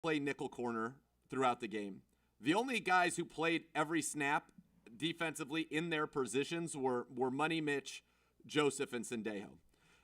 play nickel corner throughout the game. The only guys who played every snap defensively in their positions were Money Mitch, Joseph, and Sendejo.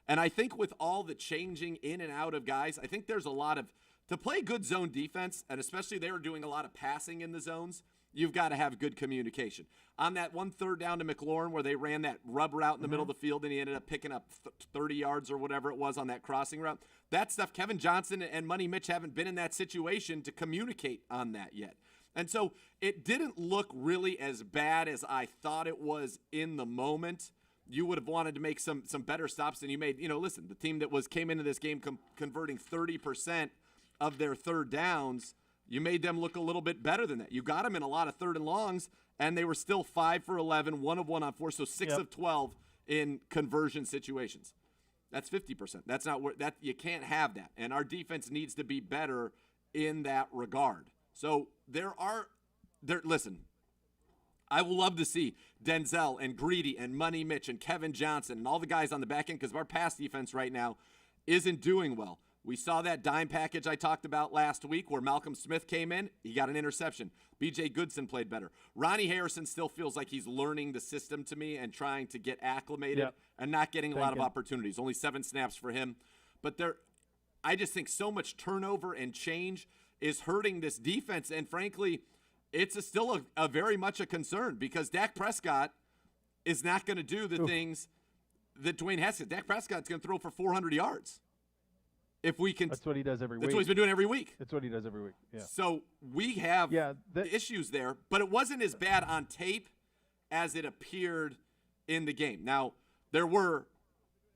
And I think with all the changing in and out of guys, I think there's a lot of – to play good zone defense, and especially they were doing a lot of passing in the zones, you've got to have good communication. On that 1 3rd down to McLaurin where they ran that rub route in the middle of the field and he ended up picking up 30 yards or whatever it was on that crossing route, that stuff, Kevin Johnson and Money Mitch haven't been in that situation to communicate on that yet. And so it didn't look really as bad as I thought it was in the moment. You would have wanted to make some better stops than you made. Listen, the team that came into this game converting 30% of their third downs, you made them look a little bit better than that. You got them in a lot of third and longs, and they were still 5 for 11, 1 of 1 on 4, so 6 of 12 in conversion situations. That's 50%. That's not where that you can't have that, and our defense needs to be better in that regard. So listen, I will love to see Denzel and Greedy and Money Mitch and Kevin Johnson and all the guys on the back end because our pass defense right now isn't doing well. We saw that dime package I talked about last week where Malcolm Smith came in. He got an interception. B.J. Goodson played better. Ronnie Harrison still feels like he's learning the system to me and trying to get acclimated and not getting a lot of opportunities. Only 7 snaps for him. But I just think so much turnover and change is hurting this defense. And frankly, it's still a very much a concern because Dak Prescott is not going to do the things that Dwayne Haskins. Dak Prescott's going to throw for 400 yards. If we can, that's what he does every week. That's what he's been doing every week. That's what he does every week. Yeah. So we have the issues there, but it wasn't as bad on tape as it appeared in the game. Now, there were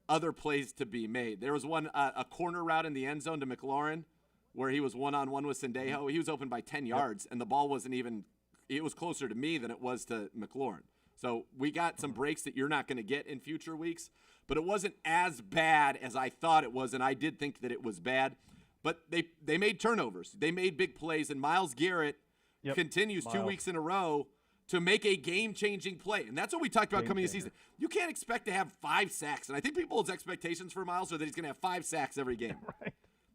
other plays to be made. There was one, a corner route in the end zone to McLaurin where he was one-on-one with Sendejo. He was open by 10 yards, and the ball wasn't even – it was closer to me than it was to McLaurin. So we got some breaks that you're not going to get in future weeks. But it wasn't as bad as I thought it was, and I did think that it was bad. But they made turnovers. They made big plays, and Myles Garrett continues 2 weeks in a row to make a game-changing play. And that's what we talked about coming into the season. You can't expect to have 5 sacks. And I think people's expectations for Myles are that he's going to have 5 sacks every game. Right.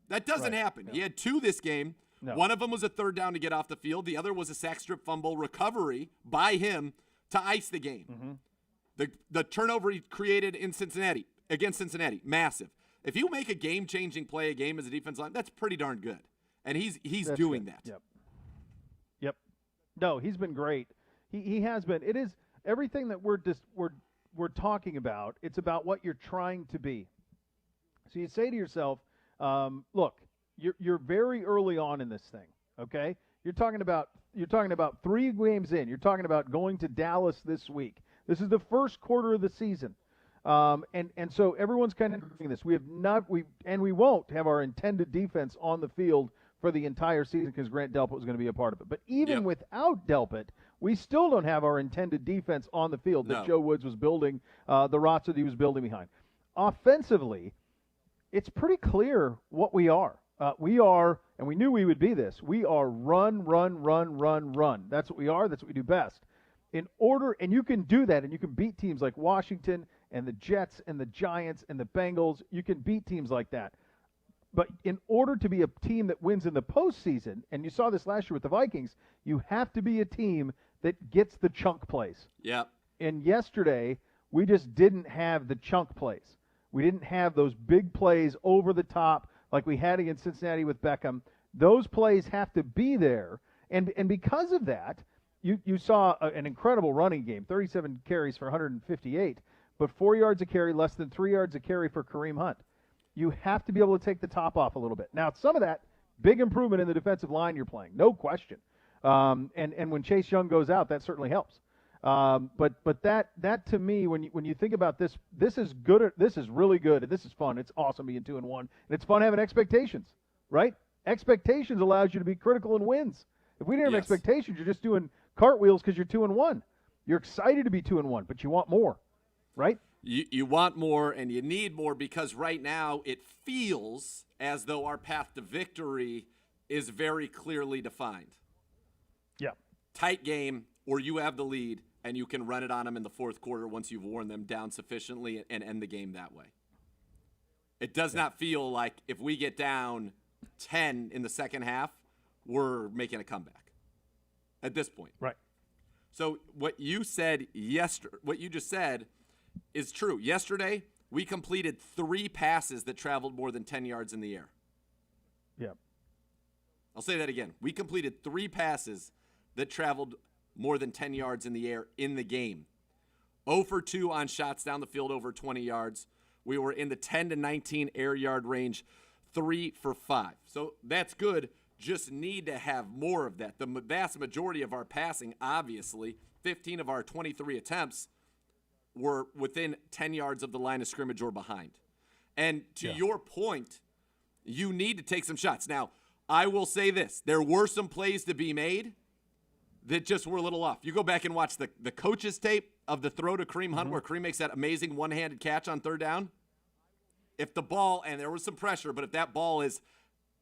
That doesn't happen. No. He had 2 this game. No. One of them was a 3rd down to get off the field. The other was a sack strip fumble recovery by him to ice the game. Mm-hmm. The turnover he created in Cincinnati, against Cincinnati, massive. If you make a game-changing play a game as a defense line, that's pretty darn good. And he's doing that. Yep. No, he's been great. He has been. It is everything that we're talking about. It's about what you're trying to be. So you say to yourself, look, you're very early on in this thing, okay? You're talking about 3 games in. You're talking about going to Dallas this week. This is the first quarter of the season, and so everyone's kind of doing this. We won't have our intended defense on the field for the entire season because Grant Delpit was going to be a part of it. But even without Delpit, we still don't have our intended defense on the field that Joe Woods was building, the roster that he was building behind. Offensively, it's pretty clear what we are. We are, and we knew we would be this. We are run. That's what we are. That's what we do best. And you can do that, and you can beat teams like Washington and the Jets and the Giants and the Bengals. You can beat teams like that. But in order to be a team that wins in the postseason, and you saw this last year with the Vikings, you have to be a team that gets the chunk plays. Yeah. And yesterday, we just didn't have the chunk plays. We didn't have those big plays over the top like we had against Cincinnati with Beckham. Those plays have to be there. And because of that, you saw an incredible running game, 37 carries for 158, but 4 yards a carry, less than 3 yards a carry for Kareem Hunt. You have to be able to take the top off a little bit. Now, some of that, big improvement in the defensive line you're playing, no question. And when Chase Young goes out, that certainly helps. But that to me, when you think about this, this is good. This is really good. And this is fun. It's awesome being 2-1, and it's fun having expectations, right? Expectations allows you to be critical in wins. If we didn't have expectations, you're just doing cartwheels because you're 2-1. You're excited to be 2-1, but you want more, right? You want more, and you need more because right now it feels as though our path to victory is very clearly defined. Yeah. Tight game, or you have the lead, and you can run it on them in the fourth quarter once you've worn them down sufficiently and end the game that way. It does not feel like if we get down 10 in the second half were making a comeback at this point. Right. So what you said what you just said is true. Yesterday, we completed 3 passes that traveled more than 10 yards in the air. Yep. I'll say that again. We completed 3 passes that traveled more than 10 yards in the air in the game. 0 for 2 on shots down the field over 20 yards. We were in the 10 to 19 air yard range, 3 for 5. So that's good. Just need to have more of that. The vast majority of our passing, obviously, 15 of our 23 attempts were within 10 yards of the line of scrimmage or behind. And to your point, you need to take some shots. Now, I will say this. There were some plays to be made that just were a little off. You go back and watch the coach's tape of the throw to Kareem Hunt where Kareem makes that amazing one-handed catch on 3rd down. If the ball, and there was some pressure, but if that ball is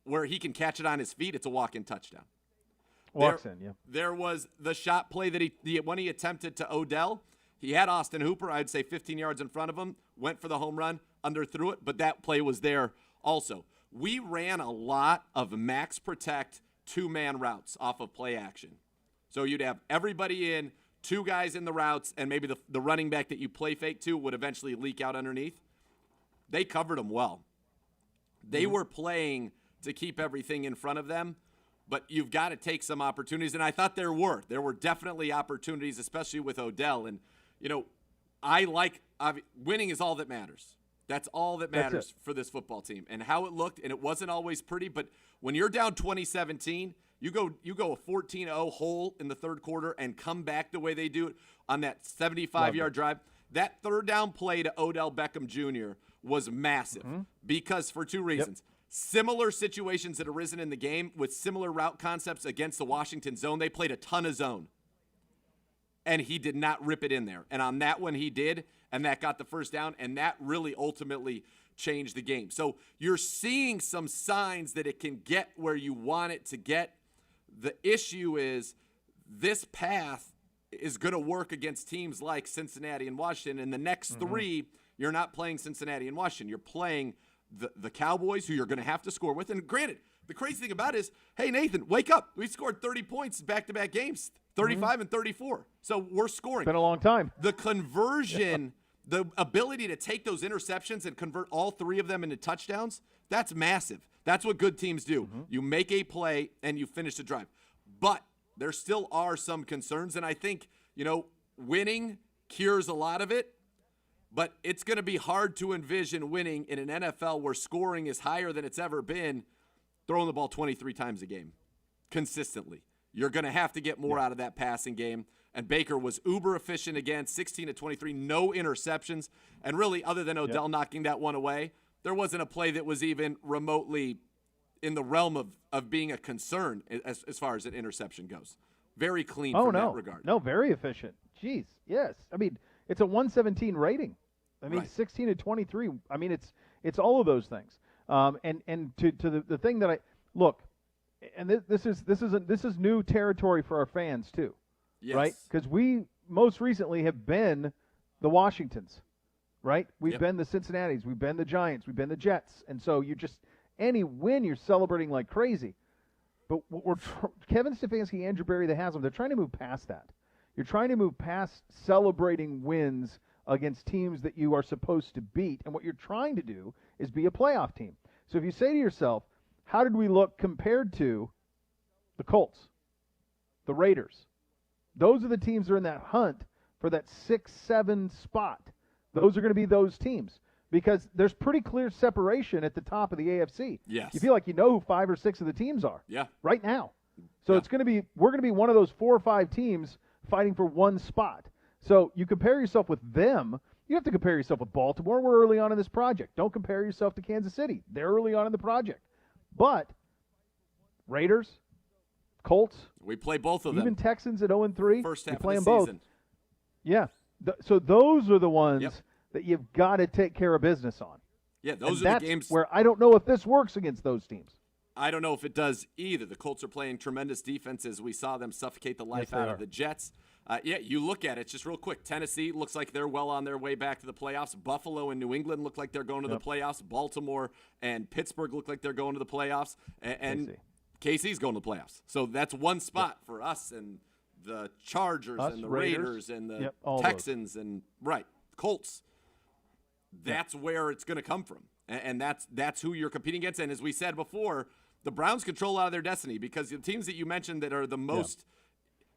where he can catch it on his feet, it's a walk-in touchdown. Walks in, yeah. There was the shot play that when he attempted to Odell. He had Austin Hooper, I'd say 15 yards in front of him, went for the home run, underthrew it, but that play was there also. We ran a lot of max protect 2-man routes off of play action. So you'd have everybody in, 2 guys in the routes, and maybe the running back that you play fake to would eventually leak out underneath. They covered them well. They were playing to keep everything in front of them, but you've got to take some opportunities, and I thought there were. There were definitely opportunities, especially with Odell. And, winning is all that matters. That's all that matters for this football team. And how it looked, and it wasn't always pretty, but when you're down 2017, you go a 14-0 hole in the 3rd quarter and come back the way they do it on that 75-yard drive. That 3rd down play to Odell Beckham Jr. was massive because for 2 reasons. Similar situations that arisen in the game with similar route concepts against the Washington zone. They played a ton of zone, and he did not rip it in there. And on that one, he did, and that got the 1st down, and that really ultimately changed the game. So you're seeing some signs that it can get where you want it to get. The issue is this path is going to work against teams like Cincinnati and Washington. In the next 3, you're not playing Cincinnati and Washington. You're playing the Cowboys, who you're going to have to score with. And granted, the crazy thing about it is, hey, Nathan, wake up. We scored 30 points back-to-back games, 35 and 34. So we're scoring. It's been a long time. The conversion, the ability to take those interceptions and convert all 3 of them into touchdowns, that's massive. That's what good teams do. You make a play and you finish the drive. But there still are some concerns, and I think, winning cures a lot of it. But it's going to be hard to envision winning in an NFL where scoring is higher than it's ever been, throwing the ball 23 times a game consistently. You're going to have to get more out of that passing game. And Baker was uber efficient again, 16 to 23, no interceptions. And really, other than Odell knocking that one away, there wasn't a play that was even remotely in the realm of being a concern as far as an interception goes. Very clean from that regard. No, very efficient. Jeez, yes. I mean, it's a 117 rating. I mean, 16 to 23. I mean, it's all of those things. And to the thing that I look, and this is new territory for our fans too, right? Because we most recently have been the Washingtons, right? We've been the Cincinnatis, we've been the Giants, we've been the Jets, and so any win you're celebrating like crazy. But what Kevin Stefanski, Andrew Berry, the Haslam, they're trying to move past that. You're trying to move past celebrating wins against teams that you are supposed to beat, and what you're trying to do is be a playoff team. So if you say to yourself, how did we look compared to the Colts, the Raiders? Those are the teams that are in that hunt for that 6-7 spot. Those are going to be those teams because there's pretty clear separation at the top of the AFC. Yes. You feel like you know who 5 or 6 of the teams are right now. So we're going to be one of those 4 or 5 teams fighting for one spot. So you compare yourself with them. You have to compare yourself with Baltimore. We're early on in this project. Don't compare yourself to Kansas City. They're early on in the project. But Raiders, Colts, we play both of them. Even Texans at 0-3. First half you play of them the both. season. Yeah. So those are the ones that you've got to take care of business on. Yeah, those are the games where I don't know if this works against those teams. I don't know if it does either. The Colts are playing tremendous defenses. We saw them suffocate the life out of the Jets. You look at it just real quick. Tennessee looks like they're well on their way back to the playoffs. Buffalo and New England look like they're going to the playoffs. Baltimore and Pittsburgh look like they're going to the playoffs. And KC's going to the playoffs. So that's one spot for us and the Chargers and the Raiders and the Texans and Colts. That's where it's going to come from. And that's who you're competing against. And as we said before, the Browns control a lot of their destiny because the teams that you mentioned that are the most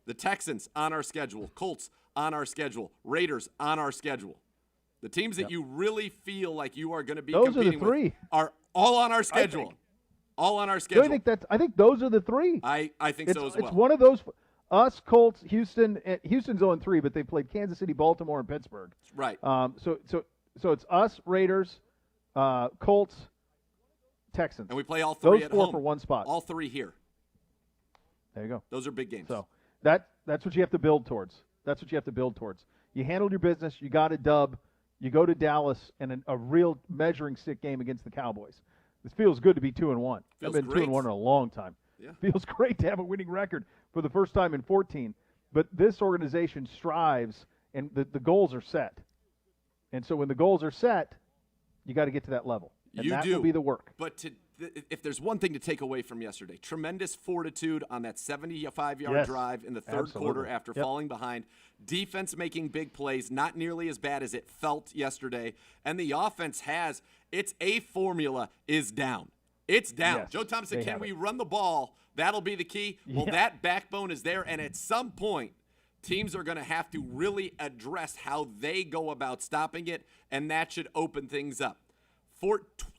the Texans on our schedule, Colts on our schedule, Raiders on our schedule. The teams that you really feel like you are going to be competing with are all on our schedule. All on our schedule. I think those are the three. I think so as well. It's one of those. Us, Colts, Houston. Houston's 0-3, but they played Kansas City, Baltimore, and Pittsburgh. Right. So it's us, Raiders, Colts, Texans. And we play all three those at four home. For one spot. All three here. There you go. Those are big games. So that's what you have to build towards. You handled your business. You got a dub. You go to Dallas and a real measuring stick game against the Cowboys. It feels good to be 2-1. I've been 2-1 in a long time. Yeah. Feels great to have a winning record for the first time in 14. But this organization strives, and the goals are set. And so when the goals are set, you got to get to that level. And that will be the work. But if there's one thing to take away from yesterday, tremendous fortitude on that 75-yard drive in the third quarter after falling behind. Defense making big plays, not nearly as bad as it felt yesterday. And the offense its A formula is down. It's down. Yes, Joe Thomas said, can we run the ball? That'll be the key. Well, that backbone is there. And at some point, teams are going to have to really address how they go about stopping it, and that should open things up.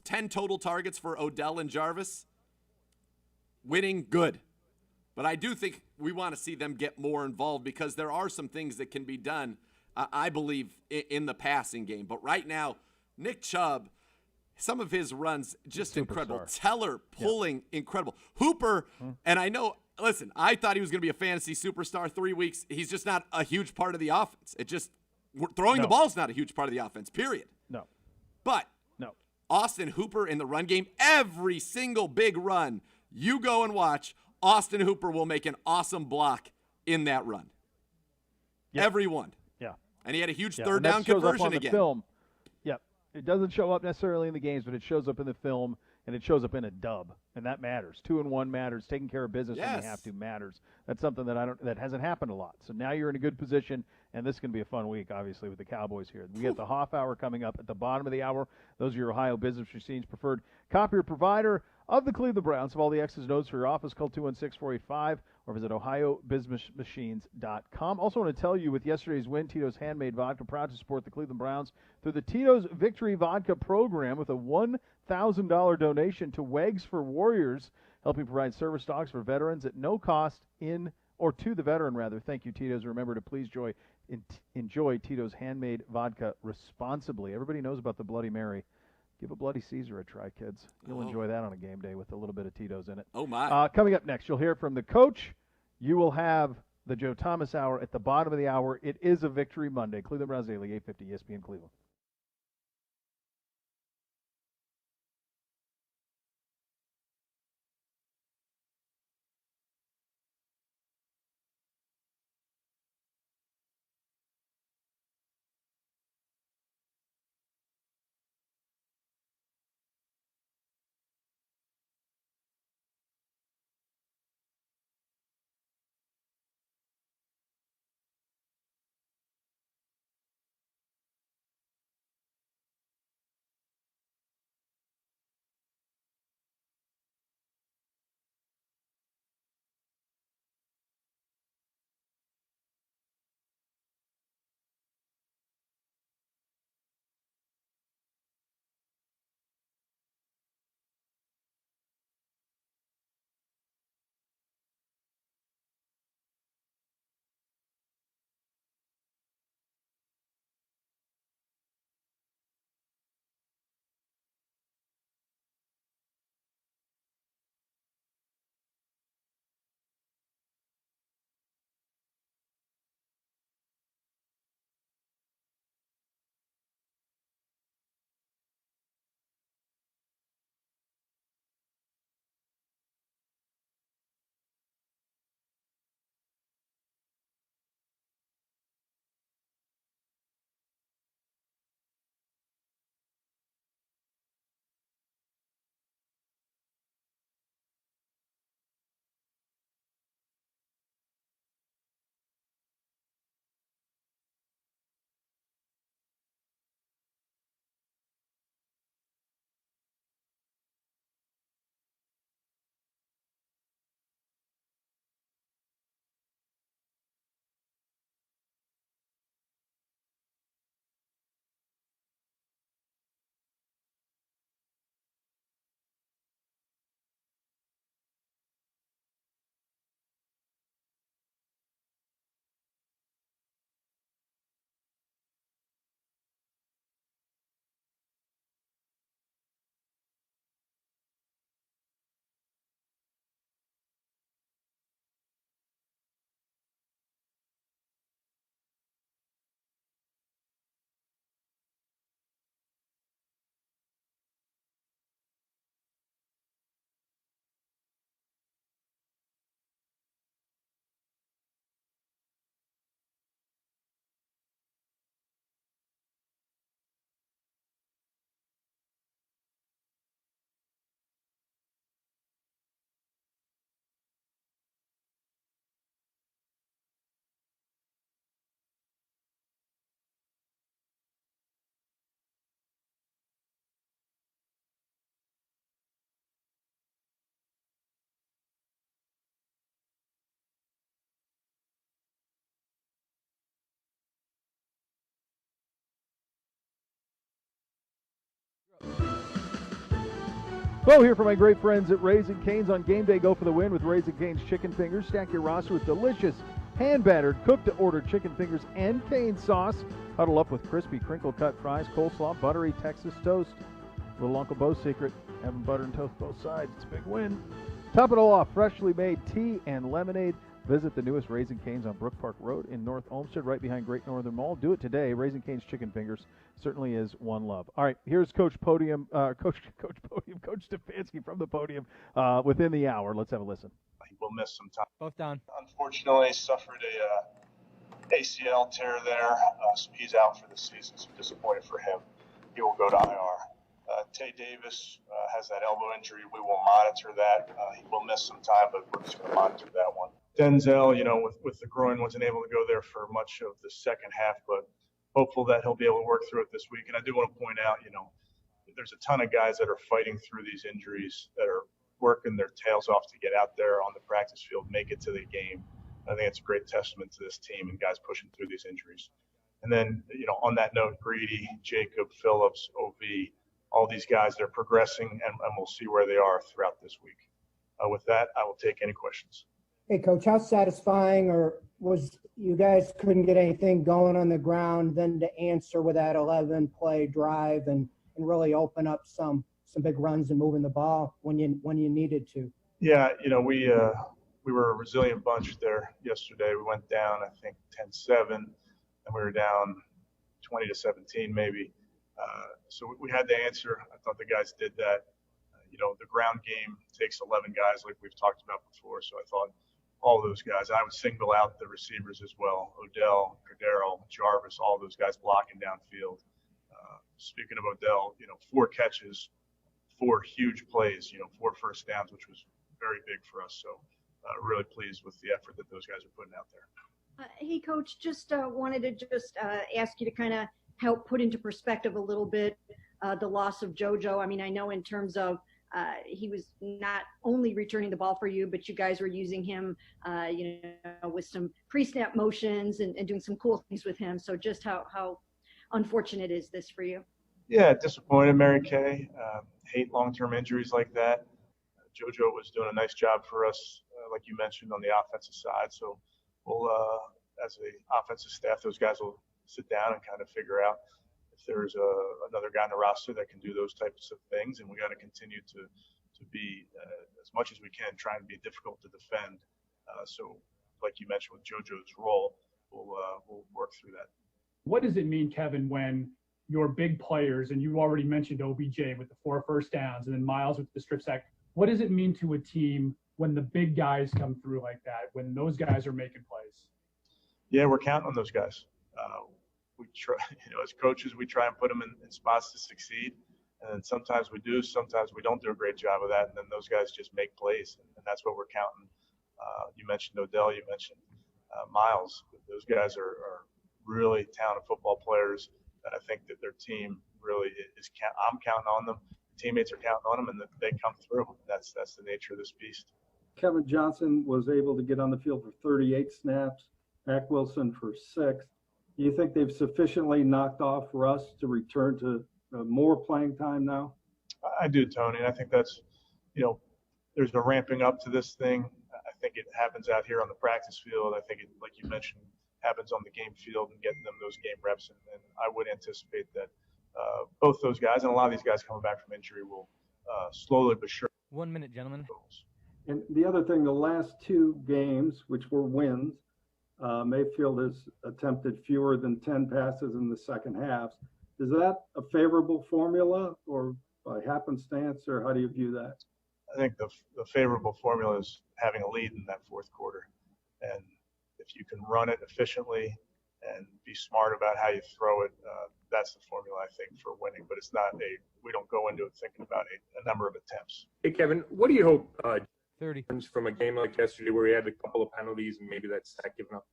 10 total targets for Odell and Jarvis. Winning, good. But I do think we want to see them get more involved because there are some things that can be done, I believe, in the passing game. But right now, Nick Chubb, some of his runs just incredible. Teller pulling incredible. Hooper, and I know, listen, I thought he was going to be a fantasy superstar 3 weeks. He's just not a huge part of the offense. Throwing the ball is not a huge part of the offense, period. No. But Austin Hooper in the run game, every single big run, you go and watch, Austin Hooper will make an awesome block in that run. Every one. Yeah. And he had a huge third down conversion again. Film. Yep. It doesn't show up necessarily in the games, but it shows up in the film, and it shows up in a dub, and that matters. 2-1 matters. Taking care of business when you have to matters. That's something that hasn't happened a lot. So now you're in a good position, and this is going to be a fun week, obviously, with the Cowboys here. We get the Hoff Hour coming up at the bottom of the hour. Those are your Ohio Business Machine's preferred copier provider of the Cleveland Browns. Have all the X's and O's for your office. Call 216-485 or visit ohiobusinessmachines.com. Also want to tell you, with yesterday's win, Tito's Handmade Vodka proud to support the Cleveland Browns through the Tito's Victory Vodka program with a $1,000 donation to Wags for Warriors, helping provide service dogs for veterans at no cost to the veteran, rather. Thank you, Tito's. Remember to please enjoy Tito's Handmade Vodka responsibly. Everybody knows about the Bloody Mary. Give a Bloody Caesar a try, kids. You'll enjoy that on a game day with a little bit of Tito's in it. Oh, my. Coming up next, you'll hear from the coach. You will have the Joe Thomas Hour at the bottom of the hour. It is a Victory Monday. Cleveland Browns Daily, 850 ESPN Cleveland. Beau here for my great friends at Raising Cane's. On game day, go for the win with Raising Cane's chicken fingers. Stack your roster with delicious, hand-battered, cooked-to-order chicken fingers and cane sauce. Huddle up with crispy, crinkle-cut fries, coleslaw, buttery Texas toast. Little Uncle Beau's secret, having butter and toast both sides. It's a big win. Top it all off, freshly made tea and lemonade. Visit the newest Raising Cane's on Brook Park Road in North Olmsted, right behind Great Northern Mall. Do it today. Raising Cane's chicken fingers certainly is one love. All right, here's Coach Stefanski from the podium within the hour. Let's have a listen. He will miss some time. Both down. Unfortunately, suffered a ACL tear there, so he's out for the season. So disappointed for him. He will go to IR. Tay Davis has that elbow injury. We will monitor that. He will miss some time, but we're just going to monitor that one. Denzel, with the groin, wasn't able to go there for much of the second half, but hopeful that he'll be able to work through it this week. And I do want to point out, there's a ton of guys that are fighting through these injuries, that are working their tails off to get out there on the practice field, make it to the game. I think it's a great testament to this team and guys pushing through these injuries. And then, on that note, Greedy, Jacob, Phillips, OV, all these guys, they're progressing, and we'll see where they are throughout this week. With that, I will take any questions. Hey, Coach, how satisfying was you guys couldn't get anything going on the ground, then to answer with that 11-play drive and really open up some big runs and moving the ball when you needed to? Yeah, we were a resilient bunch there yesterday. We went down, I think, 10-7, and we were down 20-17 maybe. So we had to answer. I thought the guys did that. The ground game takes 11 guys like we've talked about before, so I thought all those guys. I would single out the receivers as well. Odell, Cordero, Jarvis, all those guys blocking downfield. Speaking of Odell, 4 catches, 4 huge plays, 4 first downs, which was very big for us. So really pleased with the effort that those guys are putting out there. Hey, Coach, just wanted to ask you to kind of help put into perspective a little bit the loss of JoJo. I mean, I know in terms of he was not only returning the ball for you, but you guys were using him, with some pre-snap motions and doing some cool things with him. So just how unfortunate is this for you? Yeah, disappointed, Mary Kay. Hate long-term injuries like that. JoJo was doing a nice job for us, like you mentioned, on the offensive side. So we'll, as the offensive staff, those guys will sit down and kind of figure out if there's another guy on the roster that can do those types of things, and we got to continue to be as much as we can trying to be difficult to defend. So, like you mentioned with JoJo's role, we'll work through that. What does it mean, Kevin, when your big players, and you already mentioned OBJ with the 4 first downs, and then Miles with the strip sack? What does it mean to a team when the big guys come through like that? When those guys are making plays? Yeah, we're counting on those guys. We try, as coaches, we try and put them in spots to succeed. And sometimes we do, sometimes we don't do a great job of that. And then those guys just make plays, and that's what we're counting. You mentioned Odell, you mentioned Miles. Those guys are really talented football players that I think that their team really is. I'm counting on them. Teammates are counting on them, and they come through. That's the nature of this beast. Kevin Johnson was able to get on the field for 38 snaps. Mac Wilson for 6. Do you think they've sufficiently knocked off Russ to return to more playing time now? I do, Tony. And I think that's, there's a ramping up to this thing. I think it happens out here on the practice field. I think it, like you mentioned, happens on the game field and getting them those game reps. And I would anticipate that both those guys and a lot of these guys coming back from injury will slowly but surely. 1 minute, gentlemen. And the other thing, the last 2 games, which were wins, Mayfield has attempted fewer than 10 passes in the second half. Is that a favorable formula or by happenstance, or how do you view that? I think the favorable formula is having a lead in that fourth quarter. And if you can run it efficiently and be smart about how you throw it, that's the formula, I think, for winning. But it's not we don't go into it thinking about a number of attempts. Hey, Kevin, what do you hope 30 from a game like yesterday where he had a couple of penalties and maybe that sack given up?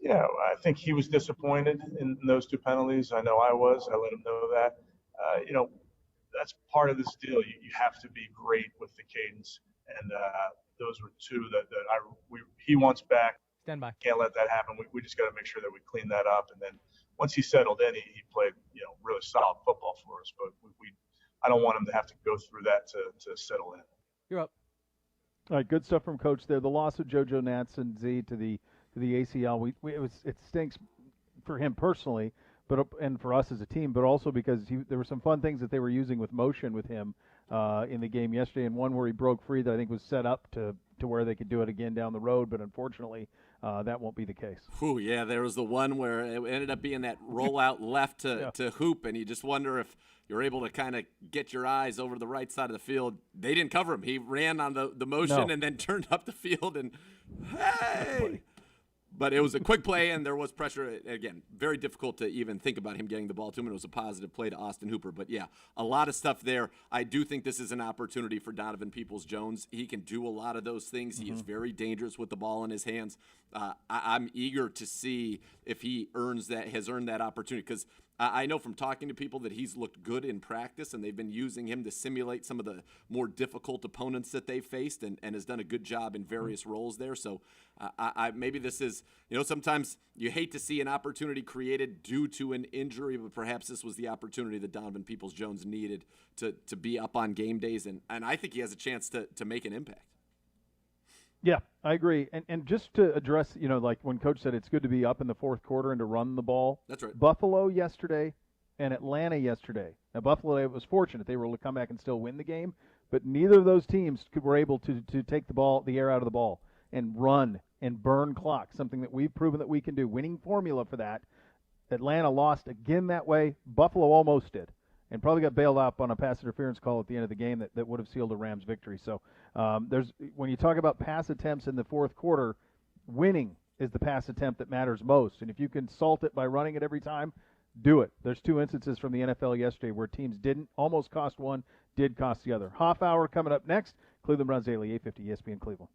Yeah, I think he was disappointed in those 2 penalties. I know I was. I let him know that. That's part of this deal. You have to be great with the cadence, and those were 2 that he wants back. Stand by. Can't let that happen. We just got to make sure that we clean that up. And then once he settled in, he played really solid football for us. But we I don't want him to have to go through that to settle in. You're up. All right, good stuff from Coach there. The loss of JoJo Nats and Z to the ACL, it stinks for him personally, and for us as a team, but also because there were some fun things that they were using with motion with him in the game yesterday, and one where he broke free that I think was set up to where they could do it again down the road, but unfortunately that won't be the case. Ooh, yeah, there was the one where it ended up being that rollout left to hoop, and you just wonder if you're able to kind of get your eyes over to the right side of the field. They didn't cover him. He ran on the motion and then turned up the field, and hey! But it was a quick play, and there was pressure. Again, very difficult to even think about him getting the ball to him. It was a positive play to Austin Hooper. But, yeah, a lot of stuff there. I do think this is an opportunity for Donovan Peoples-Jones. He can do a lot of those things. He is very dangerous with the ball in his hands. I'm eager to see if he has earned that opportunity, because I know from talking to people that he's looked good in practice, and they've been using him to simulate some of the more difficult opponents that they've faced, and has done a good job in various roles there. So maybe this is, sometimes you hate to see an opportunity created due to an injury, but perhaps this was the opportunity that Donovan Peoples-Jones needed to be up on game days, and I think he has a chance to make an impact. Yeah, I agree. And just to address, like when Coach said it's good to be up in the fourth quarter and to run the ball. That's right. Buffalo yesterday and Atlanta yesterday. Now, Buffalo was fortunate. They were able to come back and still win the game, but neither of those teams were able to take the air out of the ball and run and burn clock, something that we've proven that we can do. Winning formula for that. Atlanta lost again that way. Buffalo almost did, and probably got bailed out on a pass interference call at the end of the game that would have sealed a Rams victory. So when you talk about pass attempts in the fourth quarter, winning is the pass attempt that matters most. And if you can salt it by running it every time, do it. There's two instances from the NFL yesterday where teams didn't, almost cost one, did cost the other. Half hour coming up next. Cleveland Browns Daily, 850 ESPN Cleveland.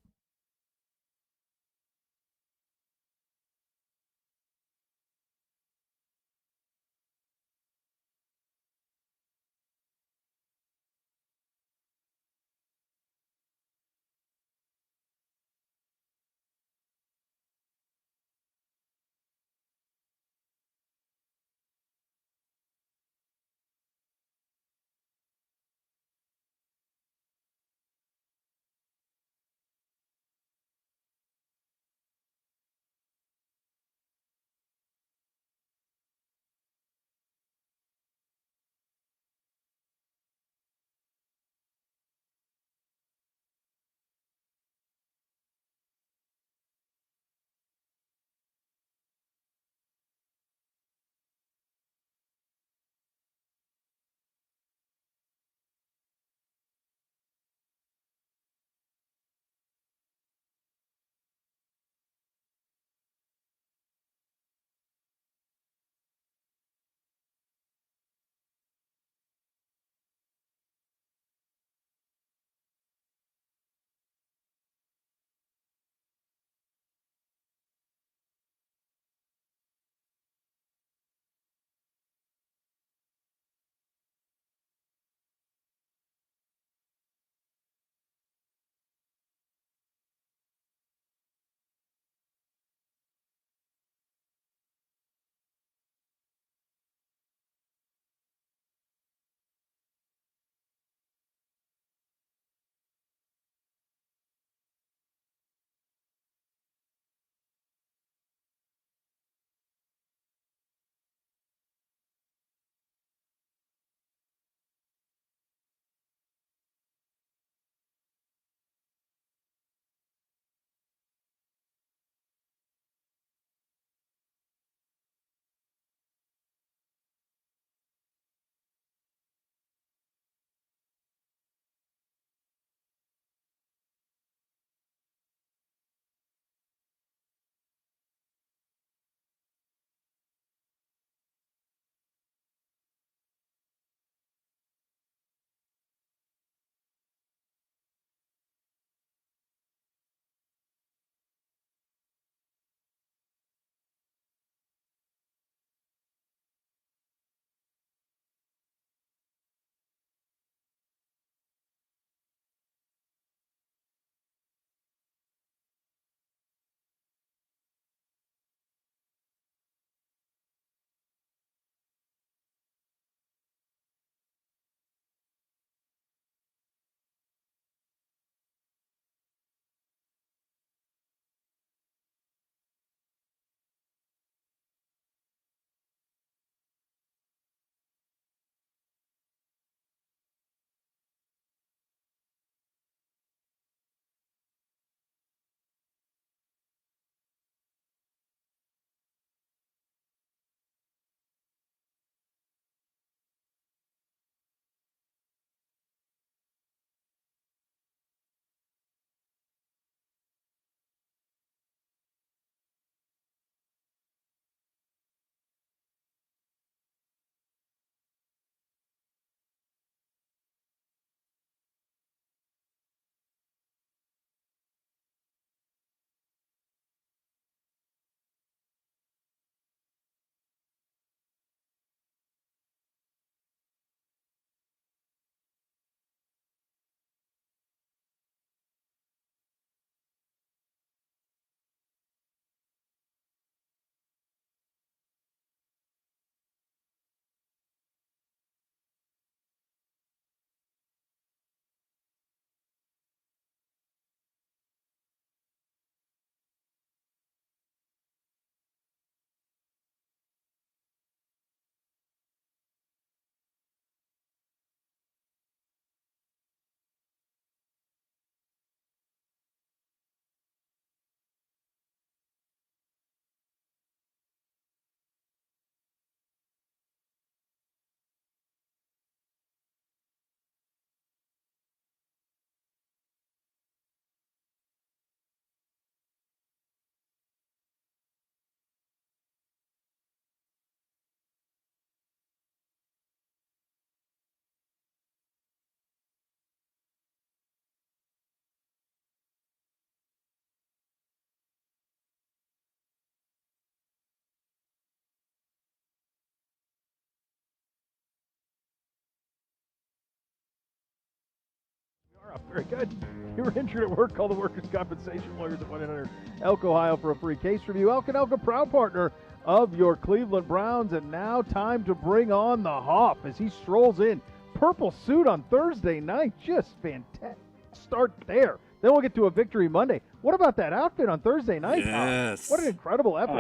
Very good. You were injured at work. Call the workers' compensation lawyers at 1-800-ELK Ohio for a free case review. Elk and Elk, a proud partner of your Cleveland Browns. And now time to bring on the Hoff as he strolls in. Purple suit on Thursday night. Just fantastic. Start there. Then we'll get to a victory Monday. What about that outfit on Thursday night? Yes. What an incredible effort.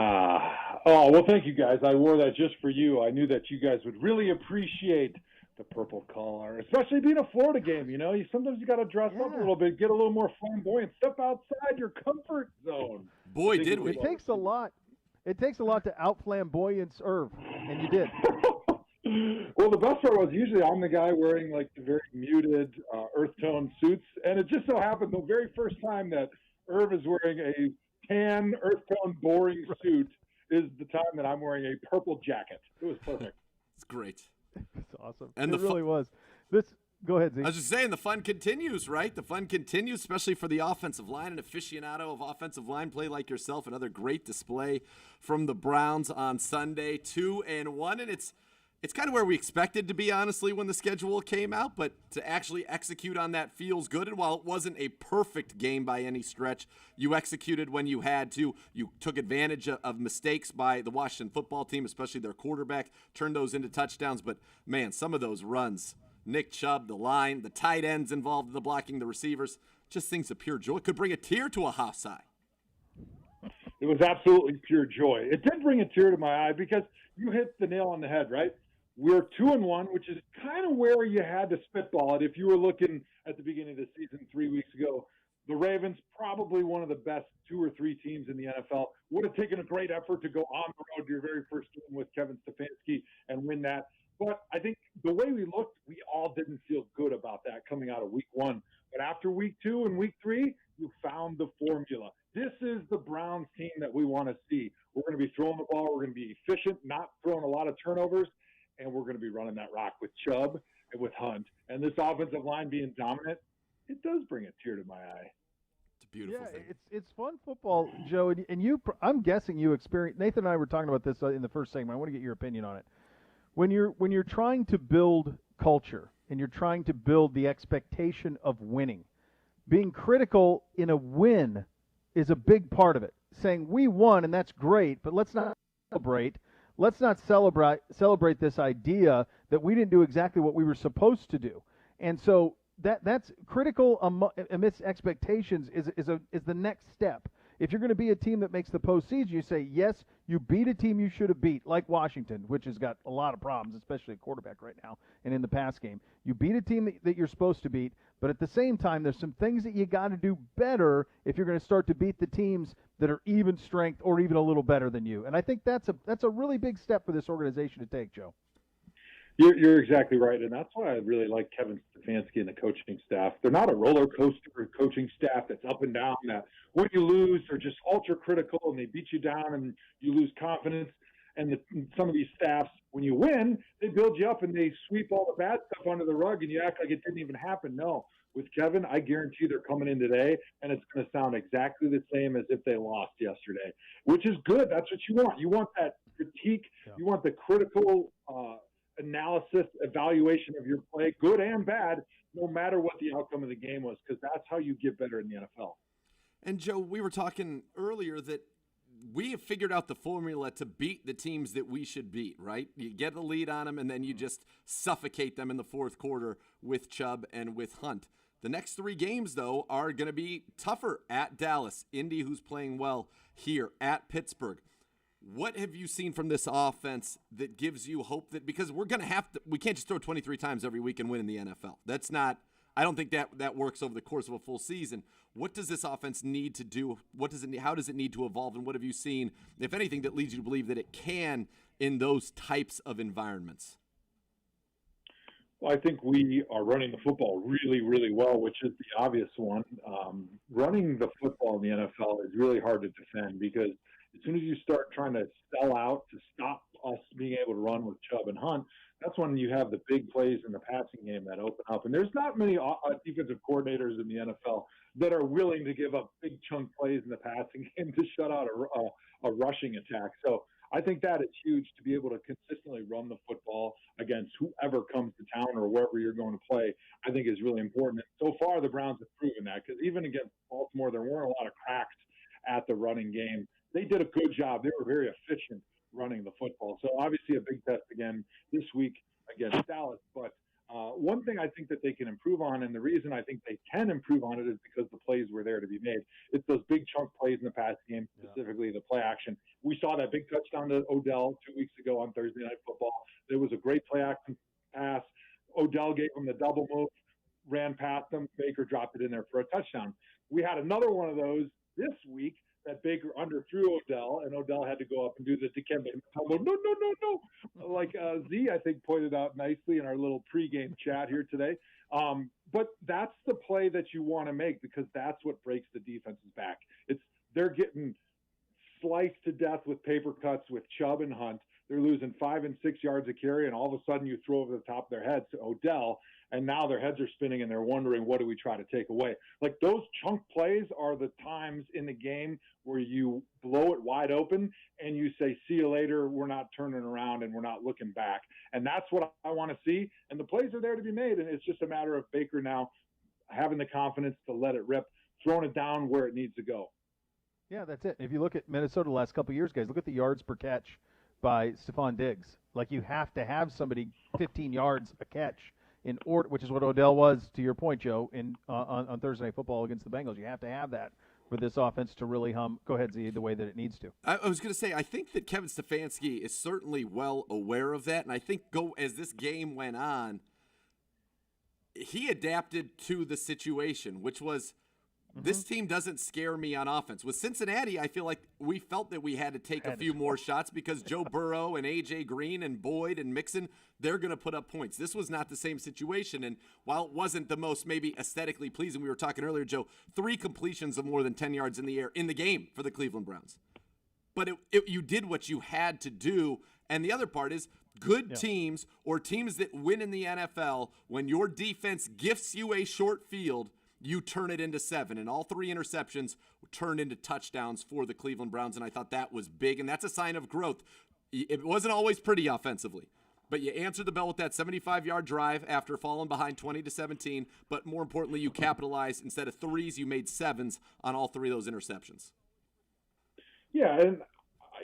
Well, thank you, guys. I wore that just for you. I knew that you guys would really appreciate the purple collar, especially being a Florida game. You know, sometimes you got to dress up a little bit, get a little more flamboyant, step outside your comfort zone. Boy, did we. It takes a lot. It takes a lot to out-flamboyance Irv, and you did. Well, the best part was usually I'm the guy wearing like the very muted earth tone suits, and it just so happened the very first time that Irv is wearing a tan earth tone boring suit is the time that I'm wearing a purple jacket. It was perfect. It's great. It's awesome. And it really was. Go ahead, Zeke. I was just saying, the fun continues, right? The fun continues, especially for the offensive line. An aficionado of offensive line play like yourself. Another great display from the Browns on Sunday, 2-1, and it's kind of where we expected to be, honestly, when the schedule came out, but to actually execute on that feels good. And while it wasn't a perfect game by any stretch, you executed when you had to. You took advantage of mistakes by the Washington football team, especially their quarterback, turned those into touchdowns. But, man, some of those runs, Nick Chubb, the line, the tight ends involved in the blocking, the receivers, just things of pure joy. Could bring a tear to a Hoff's eye. It was absolutely pure joy. It did bring a tear to my eye because you hit the nail on the head, right? We're 2-1, which is kind of where you had to spitball it. If you were looking at the beginning of the season 3 weeks ago, the Ravens, probably one of the best 2 or 3 teams in the NFL, would have taken a great effort to go on the road to your very first game with Kevin Stefanski and win that. But I think the way we looked, we all didn't feel good about that coming out of week 1. But after week 2 and week 3, you found the formula. This is the Browns team that we want to see. We're going to be throwing the ball. We're going to be efficient, not throwing a lot of turnovers. And we're going to be running that rock with Chubb and with Hunt. And this offensive line being dominant, it does bring a tear to my eye. It's a beautiful thing. It's fun football, Joe. And you, I'm guessing you experienced. Nathan and I were talking about this in the first segment. I want to get your opinion on it. When you're trying to build culture and you're trying to build the expectation of winning, being critical in a win is a big part of it. Saying we won and that's great, but let's not celebrate. Let's not celebrate this idea that we didn't do exactly what we were supposed to do. And so that's critical amidst expectations is the next step. If you're going to be a team that makes the postseason, you say, yes, you beat a team you should have beat, like Washington, which has got a lot of problems, especially at quarterback right now and in the pass game. You beat a team that you're supposed to beat, but at the same time, there's some things that you got to do better if you're going to start to beat the teams that are even strength or even a little better than you. And I think that's a really big step for this organization to take, Joe. You're exactly right, and that's why I really like Kevin Stefanski and the coaching staff. They're not a roller coaster coaching staff that's up and down, that when you lose, they're just ultra critical and they beat you down and you lose confidence. And some of these staffs, when you win, they build you up and they sweep all the bad stuff under the rug and you act like it didn't even happen. No, with Kevin, I guarantee they're coming in today and it's going to sound exactly the same as if they lost yesterday, which is good. That's what you want. You want that critique. Yeah. You want the critical analysis, evaluation of your play, good and bad, no matter what the outcome of the game was, because that's how you get better in the NFL. And, Joe, we were talking earlier that we have figured out the formula to beat the teams that we should beat, right? You get the lead on them, and then you just suffocate them in the fourth quarter with Chubb and with Hunt. The next 3 games, though, are going to be tougher at Dallas, Indy, who's playing well here, at Pittsburgh. What have you seen from this offense that gives you hope that, because we're going to have to, we can't just throw 23 times every week and win in the NFL. That's not, I don't think that works over the course of a full season. What does this offense need to do? How does it need to evolve? And what have you seen, if anything, that leads you to believe that it can in those types of environments? Well, I think we are running the football really, really well, which is the obvious one. Running the football in the NFL is really hard to defend because as soon as you start trying to sell out to stop us being able to run with Chubb and Hunt, that's when you have the big plays in the passing game that open up. And there's not many defensive coordinators in the NFL that are willing to give up big chunk plays in the passing game to shut out a rushing attack. So I think that is huge to be able to consistently run the football against whoever comes to town or wherever you're going to play. I think is really important. And so far, the Browns have proven that, because even against Baltimore, there weren't a lot of cracks at the running game. They did a good job. They were very efficient running the football. So obviously a big test again this week against Dallas. But one thing I think that they can improve on, and the reason I think they can improve on it, is because the plays were there to be made. It's those big chunk plays in the pass game, specifically the play action. We saw that big touchdown to Odell 2 weeks ago on Thursday Night Football. There was a great play action pass. Odell gave him the double move, ran past him. Baker dropped it in there for a touchdown. We had another one of those this week that Baker underthrew Odell, and Odell had to go up and do the Dikembe Mutombo. No. Like Z, I think, pointed out nicely in our little pregame chat here today. But that's the play that you want to make, because that's what breaks the defense's back. They're getting sliced to death with paper cuts with Chubb and Hunt. They're losing 5 and 6 yards a carry, and all of a sudden you throw over the top of their heads to Odell, and now their heads are spinning and they're wondering, what do we try to take away? Like, those chunk plays are the times in the game where you blow it wide open and you say, see you later, we're not turning around and we're not looking back. And that's what I want to see. And the plays are there to be made, and it's just a matter of Baker now having the confidence to let it rip, throwing it down where it needs to go. Yeah, that's it. If you look at Minnesota the last couple of years, guys, look at the yards per catch by Stephon Diggs. Like, you have to have somebody 15 yards a catch in order, which is what Odell was, to your point, Joe, on Thursday Night Football against the Bengals. You have to have that for this offense to really hum. Go ahead, Z, the way that it needs to. I was going to say, I think that Kevin Stefanski is certainly well aware of that, and I think as this game went on, he adapted to the situation, which was, this team doesn't scare me on offense. With Cincinnati, I feel like we felt that we had to take a few more shots because Joe Burrow and A.J. Green and Boyd and Mixon, they're going to put up points. This was not the same situation, and while it wasn't the most maybe aesthetically pleasing, we were talking earlier, Joe, 3 completions of more than 10 yards in the air in the game for the Cleveland Browns. But you did what you had to do, and the other part is good teams or teams that win in the NFL, when your defense gifts you a short field, you turn it into 7, and all 3 interceptions turned into touchdowns for the Cleveland Browns, and I thought that was big, and that's a sign of growth. It wasn't always pretty offensively, but you answered the bell with that 75-yard drive after falling behind 20-17, but more importantly, you capitalized. Instead of 3s, you made 7s on all 3 of those interceptions. Yeah, and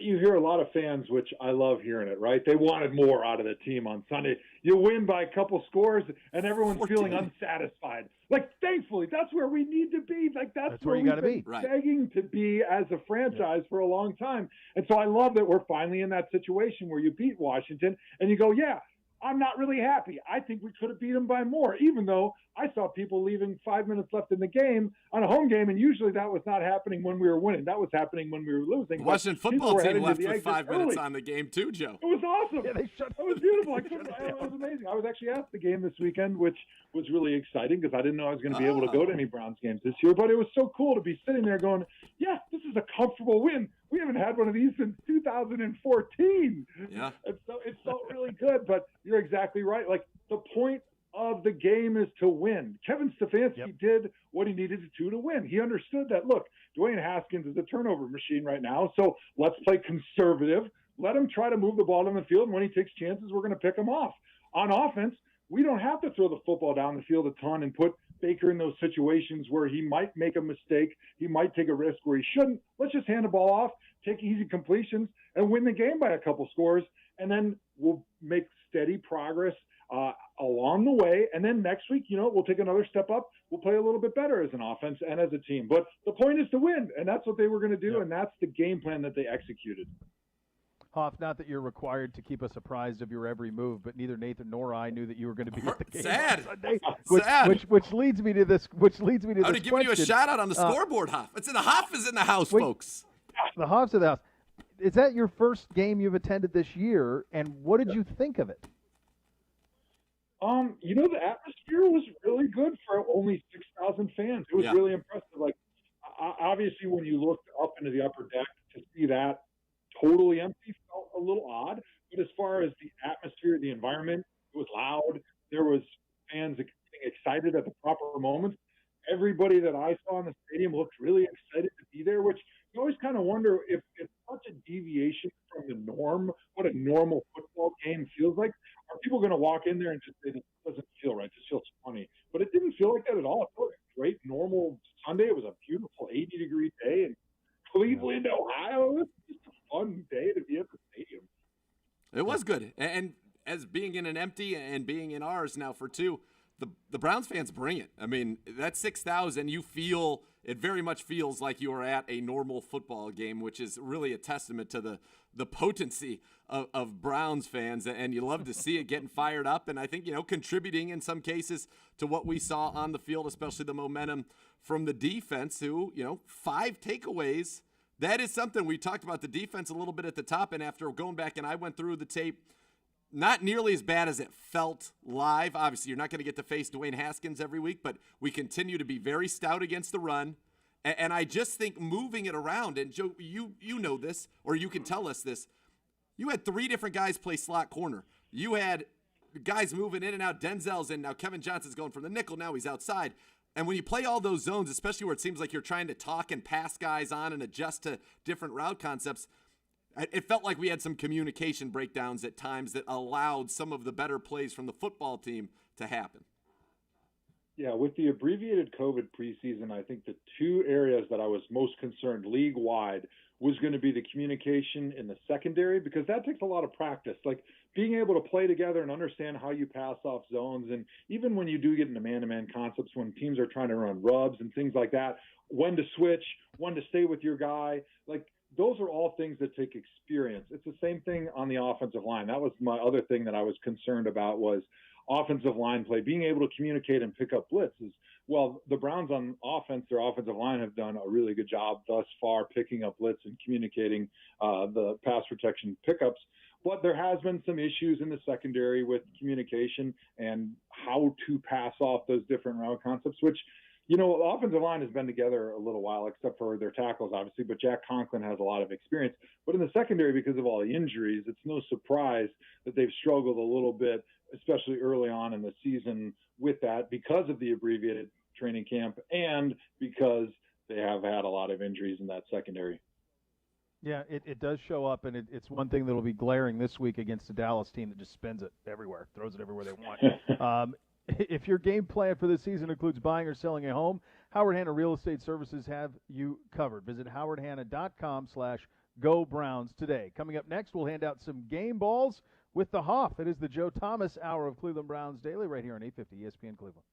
you hear a lot of fans, which I love hearing it, right? They wanted more out of the team on Sunday. You win by a couple scores, and everyone's 14. feeling unsatisfied. Like, thankfully, that's where we need to be. Like, that's where where you we've got to been be. begging to be as a franchise for a long time. And so I love that we're finally in that situation where you beat Washington, and you go, yeah, I'm not really happy. I think we could have beat them by more, even though I saw people leaving 5 minutes left in the game on a home game, and usually that was not happening when we were winning. That was happening when we were losing. The Washington football team left with 5 minutes on the game too, Joe. It was awesome. Yeah, It was beautiful. It was amazing. I was actually at the game this weekend, which was really exciting because I didn't know I was going to be able to go to any Browns games this year. But it was so cool to be sitting there going, yeah, this is a comfortable win. We haven't had one of these since 2014. Yeah. And so it felt really good. But you're exactly right. Like, the point of the game is to win. Kevin Stefanski did what he needed to win. He understood that, look, Dwayne Haskins is a turnover machine right now, so let's play conservative. Let him try to move the ball down the field, and when he takes chances, we're going to pick him off. On offense, we don't have to throw the football down the field a ton and put Baker in those situations where he might make a mistake, he might take a risk where he shouldn't. Let's just hand the ball off, take easy completions, and win the game by a couple scores, and then we'll make steady progress along the way. And then next week, we'll take another step up. We'll play a little bit better as an offense and as a team. But the point is to win, and that's what they were going to do, and that's the game plan that they executed. Hoff, not that you're required to keep us apprised of your every move, but neither Nathan nor I knew that you were going to be at the game Sad. on Sunday, Sad. which leads me to this. I would have given you a shout out on the scoreboard, Hoff. Hoff is in the house, folks. The Hoff's in the house. Is that your first game you've attended this year, and what did you think of it? The atmosphere was really good for only 6,000 fans. It was really impressive. Like, obviously, when you looked up into the upper deck to see that totally empty felt a little odd. But as far as the atmosphere, the environment, it was loud. There was fans getting excited at the proper moments. Everybody that I saw in the stadium looked really excited to be there, which you always kind of wonder if it's such a deviation from the norm walk in there and just say, this doesn't feel right. This feels funny. But it didn't feel like that at all. It felt like a great, normal Sunday. It was a beautiful 80-degree day in Cleveland, Ohio. It was just a fun day to be at the stadium. It was good. And as being in an empty and being in ours now for two, the Browns fans bring it. I mean, that 6,000, it very much feels like you are at a normal football game, which is really a testament to the potency of Browns fans. And you love to see it getting fired up. And I think, contributing in some cases to what we saw on the field, especially the momentum from the defense who, 5 takeaways. That is something we talked about the defense a little bit at the top. And after going back and I went through the tape, not nearly as bad as it felt live. Obviously, you're not going to get to face Dwayne Haskins every week, but we continue to be very stout against the run. And I just think moving it around, and Joe, you know this, or you can tell us this, you had 3 different guys play slot corner. You had guys moving in and out. Denzel's in. Now Kevin Johnson's going from the nickel. Now he's outside. And when you play all those zones, especially where it seems like you're trying to talk and pass guys on and adjust to different route concepts, it felt like we had some communication breakdowns at times that allowed some of the better plays from the football team to happen. Yeah, with the abbreviated COVID preseason, I think the 2 areas that I was most concerned league-wide was going to be the communication in the secondary, because that takes a lot of practice. Like being able to play together and understand how you pass off zones, and even when you do get into man-to-man concepts, when teams are trying to run rubs and things like that, when to switch, when to stay with your guy, like those are all things that take experience. It's the same thing on the offensive line. That was my other thing that I was concerned about was offensive line play, being able to communicate and pick up blitzes. Well, the Browns on offense, their offensive line have done a really good job thus far picking up blitz and communicating the pass protection pickups. But there has been some issues in the secondary with communication and how to pass off those different route concepts, which, the offensive line has been together a little while, except for their tackles, obviously, but Jack Conklin has a lot of experience. But in the secondary, because of all the injuries, it's no surprise that they've struggled a little bit, especially early on in the season with that, because of the abbreviated training camp and because they have had a lot of injuries in that secondary. Yeah, it does show up, and it's one thing that will be glaring this week against the Dallas team that just spins it everywhere, throws it everywhere they want. If your game plan for this season includes buying or selling a home, Howard Hanna Real Estate Services have you covered. Visit howardhanna.com/Go Browns today. Coming up next, we'll hand out some game balls with the Hoff. It is the Joe Thomas Hour of Cleveland Browns Daily right here on 850 ESPN Cleveland.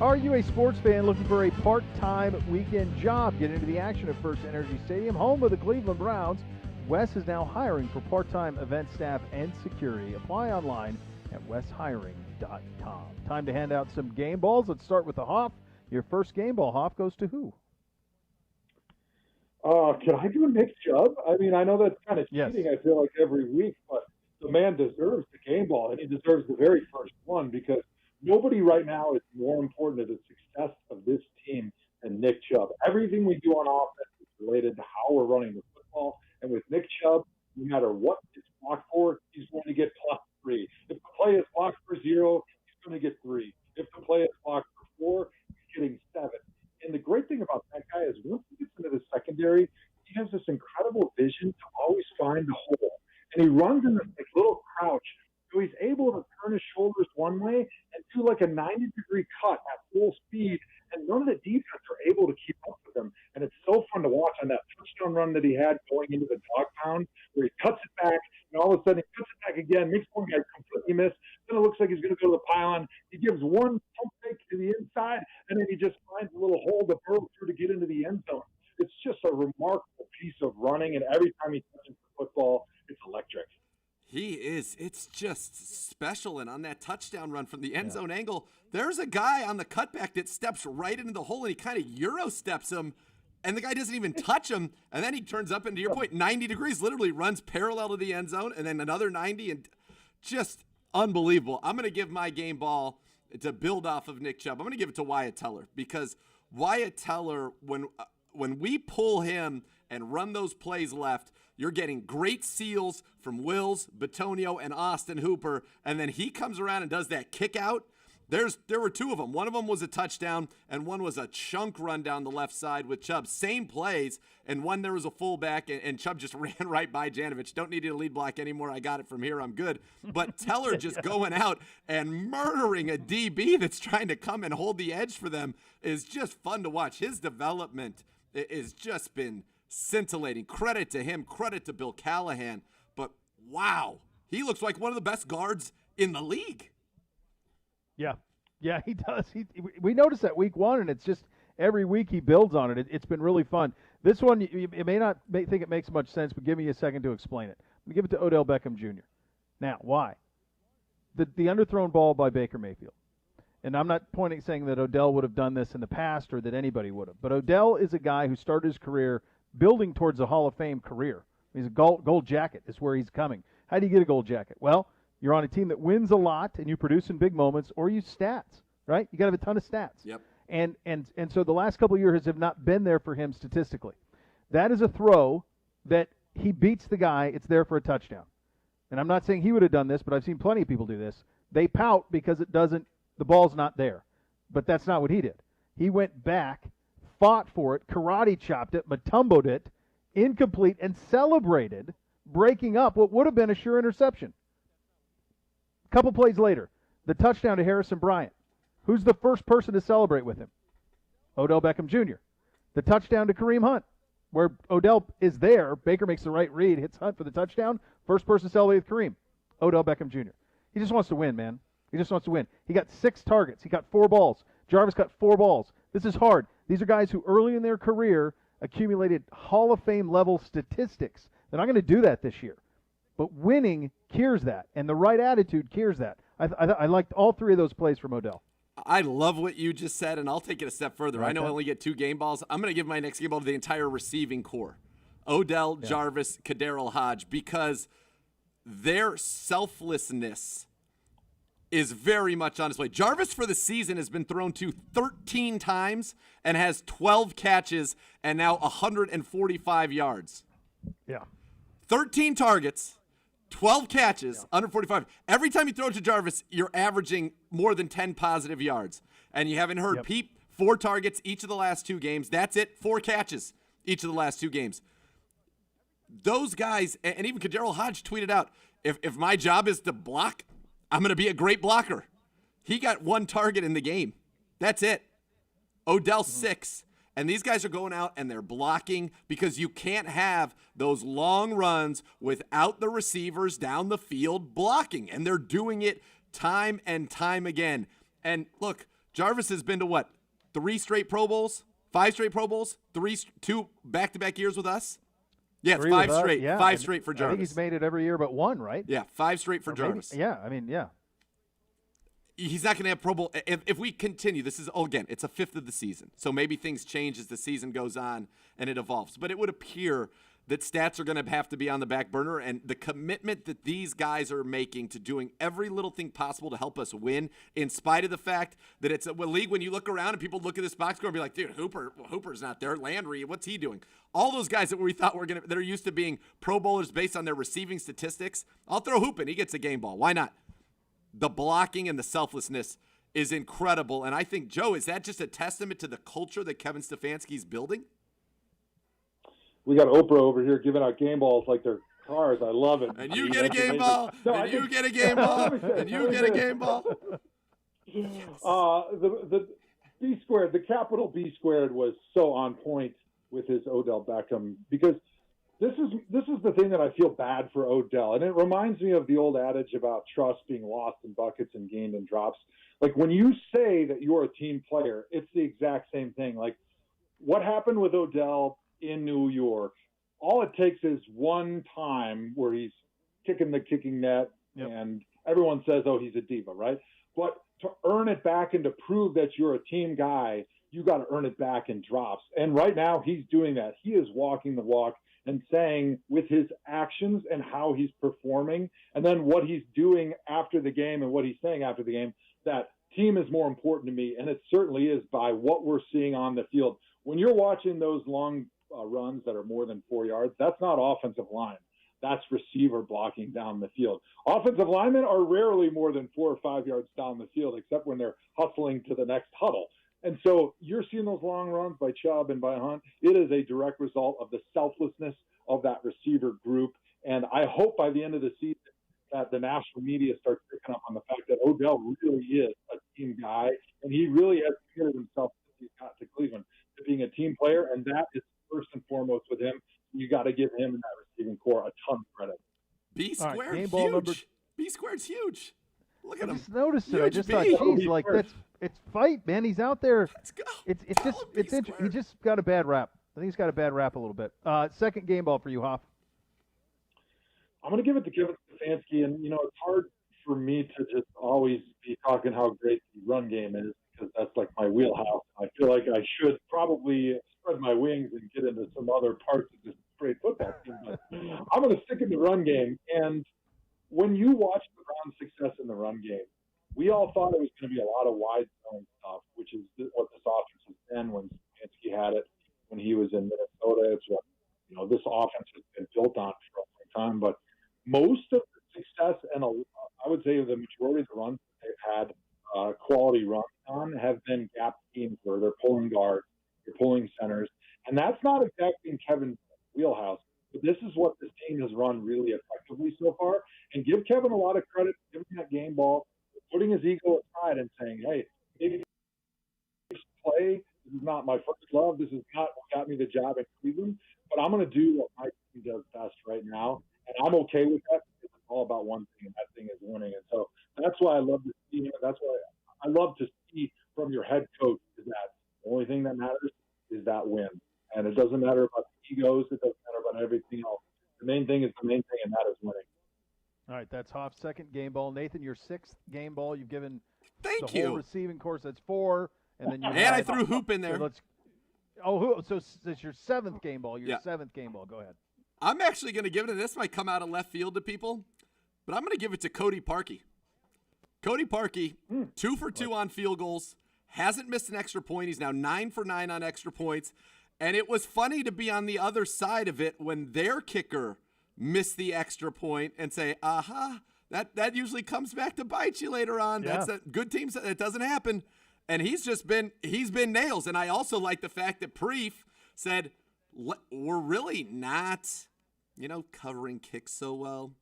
Are you a sports fan looking for a part-time weekend job? Get into the action at First Energy Stadium, home of the Cleveland Browns. Wes is now hiring for part-time event staff and security. Apply online at weshiring.com. Time to hand out some game balls. Let's start with the Hoff. Your first game ball, Hoff, goes to who? Can I do Nick Chubb? I mean, I know that's kind of Yes. cheating, I feel like, every week, but the man deserves the game ball, and he deserves the very first one because nobody right now is more important to the success of this team than Nick Chubb. Everything we do on offense is related to how we're running the football, and with Nick Chubb, no matter what it's blocked for, he's going to get +3. If the play is blocked for 0, he's going to get 3. If the play is blocked for 4, he's getting 7. And the great thing about that guy is once he gets into the secondary, he has this incredible vision to always find the hole. And he runs in this little crouch. So he's able to turn his shoulders one way and do like a 90-degree cut at full speed. And none of the defense are able to keep up with him. And it's so fun to watch on that touchdown run that he had going into the dog pound where he cuts it back and all of a sudden he cuts it back again, makes one guy completely miss. Then it looks like he's going to go to the pylon. He gives one pump fake to the inside and then he just finds a little hole to burrow through to get into the end zone. It's just a remarkable piece of running, and every time he touches the football, it's electric. He is. It's just special. And on that touchdown run from the end zone angle, there's a guy on the cutback that steps right into the hole and he kind of Euro steps him. And the guy doesn't even touch him. And then he turns up, and to your point, 90 degrees, literally runs parallel to the end zone, and then another 90, and just unbelievable. I'm going to give my game ball to build off of Nick Chubb. I'm going to give it to Wyatt Teller because Wyatt Teller, when we pull him and run those plays left, you're getting great seals from Wills, Bitonio, and Austin Hooper, and then he comes around and does that kick out. There were 2 of them. One of them was a touchdown, and one was a chunk run down the left side with Chubb. Same plays, and one there was a fullback, and Chubb just ran right by Janovich. Don't need you to lead block anymore. I got it from here. I'm good. But Teller just going out and murdering a DB that's trying to come and hold the edge for them is just fun to watch. His development has just been scintillating. Credit to him. Credit to Bill Callahan. But, wow, he looks like one of the best guards in the league. Yeah, he does. We noticed that week 1, and it's just every week he builds on it. It's been really fun. This one, you may not think it makes much sense, but give me a second to explain it. We give it to Odell Beckham Jr. Now, why? The underthrown ball by Baker Mayfield. And I'm not saying that Odell would have done this in the past or that anybody would have. But Odell is a guy who started his career building towards a Hall of Fame career. He's a gold jacket is where he's coming. How do you get a gold jacket? Well, you're on a team that wins a lot and you produce in big moments, or you stats, right? You got to have a ton of stats. Yep. And so the last couple of years have not been there for him statistically. That is a throw that he beats the guy. It's there for a touchdown. And I'm not saying he would have done this, but I've seen plenty of people do this. They pout because the ball's not there. But that's not what he did. He went back, fought for it, karate chopped it, matumboed it, incomplete, and celebrated breaking up what would have been a sure interception. A couple plays later, the touchdown to Harrison Bryant. Who's the first person to celebrate with him? Odell Beckham Jr. The touchdown to Kareem Hunt, where Odell is there. Baker makes the right read, hits Hunt for the touchdown. First person to celebrate with Kareem, Odell Beckham Jr. He just wants to win, man. He just wants to win. He got 6 targets. He got 4 balls. Jarvis got 4 balls. This is hard. These are guys who early in their career accumulated Hall of Fame level statistics. They're not going to do that this year. But winning cures that, and the right attitude cures that. I liked all 3 of those plays from Odell. I love what you just said, and I'll take it a step further. I know I only get 2 game balls. I'm going to give my next game ball to the entire receiving core. Odell, Jarvis, Kaderil Hodge, because their selflessness is very much on display. Jarvis for the season has been thrown to 13 times and has 12 catches and now 145 yards. Yeah. 13 targets, 12 catches, 145. Every time you throw it to Jarvis, you're averaging more than 10 positive yards. And you haven't heard Pete, 4 targets each of the last 2 games. That's it, 4 catches each of the last 2 games. Those guys, and even Kaderil Hodge tweeted out, if my job is to block, I'm going to be a great blocker. He got 1 target in the game. That's it. Odell 6. And these guys are going out and they're blocking because you can't have those long runs without the receivers down the field blocking. And they're doing it time and time again. And look, Jarvis has been to what? 3 straight Pro Bowls? 5 straight Pro Bowls? 2 back-to-back years with us? Yeah, it's 5 straight. Yeah. 5 straight for Jarvis. I think he's made it every year but one, right? Yeah, 5 straight for Jarvis. Yeah, I mean, yeah. He's not going to have Pro Bowl. If we continue, this is, again, it's a fifth of the season. So maybe things change as the season goes on and it evolves. But it would appear that stats are going to have to be on the back burner, and the commitment that these guys are making to doing every little thing possible to help us win, in spite of the fact that it's a league when you look around and people look at this box score and be like, dude, Hooper's not there. Landry, what's he doing? All those guys that we thought were going to, that are used to being Pro Bowlers based on their receiving statistics, I'll throw Hoop in. He gets a game ball. Why not? The blocking and the selflessness is incredible. And I think, Joe, is that just a testament to the culture that Kevin Stefanski's building? We got Oprah over here giving out game balls like they're cars. I love it. And you get a game ball. And you get a game ball. And you get a game ball. The B squared, the capital B squared, was so on point with his Odell Beckham, because this is the thing that I feel bad for Odell, and it reminds me of the old adage about trust being lost in buckets and gained in drops. Like, when you say that you're a team player, it's the exact same thing. Like, what happened with Odell in New York? All it takes is one time where he's kicking the kicking net, and everyone says, oh, he's a diva, right? But to earn it back and to prove that you're a team guy, you got to earn it back in drops. And right now he's doing that. He is walking the walk and saying, with his actions and how he's performing, and then what he's doing after the game and what he's saying after the game, that team is more important to me. And it certainly is by what we're seeing on the field. When you're watching those long runs that are more than 4 yards, that's not offensive line. That's receiver blocking down the field. Offensive linemen are rarely more than 4 or 5 yards down the field, except when they're hustling to the next huddle. And so you're seeing those long runs by Chubb and by Hunt. It is a direct result of the selflessness of that receiver group. And I hope by the end of the season that the national media starts picking up on the fact that Odell really is a team guy, and he really has committed himself since he got to Cleveland to being a team player, and that is first and foremost with him. You got to give him and that receiving core a ton of credit. B squared, game huge. ball number... B squared's huge. Look at him. I just noticed it. I just B. thought, geez, like it's fight, man. He's out there. Let's go. It's interesting. He just got a bad rap. I think he's got a bad rap a little bit. Second game ball for you, Hoff. I'm going to give it to Kevin Stefanski, and it's hard for me to just always be talking how great the run game is, because that's like my wheelhouse. I feel like I should probably spread my wings and get into some other parts of this great football team. But I'm going to stick in the run game. And when you watch the Browns' success in the run game, we all thought it was going to be a lot of wide zone stuff, which is what this offense has been when Stefanski had it when he was in Minnesota. It's what this offense has been built on for a long time. But most of the success, and I would say the majority of the runs that they've had quality runs on, have been gap schemes where they're pulling guards, they're pulling centers, and that's not exactly in Kevin's wheelhouse. But this is what this team has run really effectively so far. And give Kevin a lot of credit for giving that game ball, putting his ego aside and saying, hey, maybe play. This is not my first love. This is not what got me the job in Cleveland. But I'm going to do what my team does best right now. And I'm okay with that, because it's all about one thing, and that thing is winning. And so that's why I love to see him. That's why I love to see from your head coach is that the only thing that matters is that win. And it doesn't matter about the egos. It doesn't matter about everything else. The main thing is the main thing, and that is winning. All right, that's Hoff's second game ball. Nathan, your sixth game ball. You've given Thank the you. whole receiving course. That's 4. And then you I threw Hoop in there. So it's your seventh game ball. Your seventh game ball. Go ahead. I'm actually going to give it, and this might come out of left field to people, but I'm going to give it to Cody Parkey. Cody Parkey, 2 for 2 on field goals, hasn't missed an extra point. He's now 9 for 9 on extra points. And it was funny to be on the other side of it when their kicker missed the extra point and say, that usually comes back to bite you later on. Yeah. That's a good team. It doesn't happen. And he's been nails. And I also like the fact that Preef said, we're really not, covering kicks so well.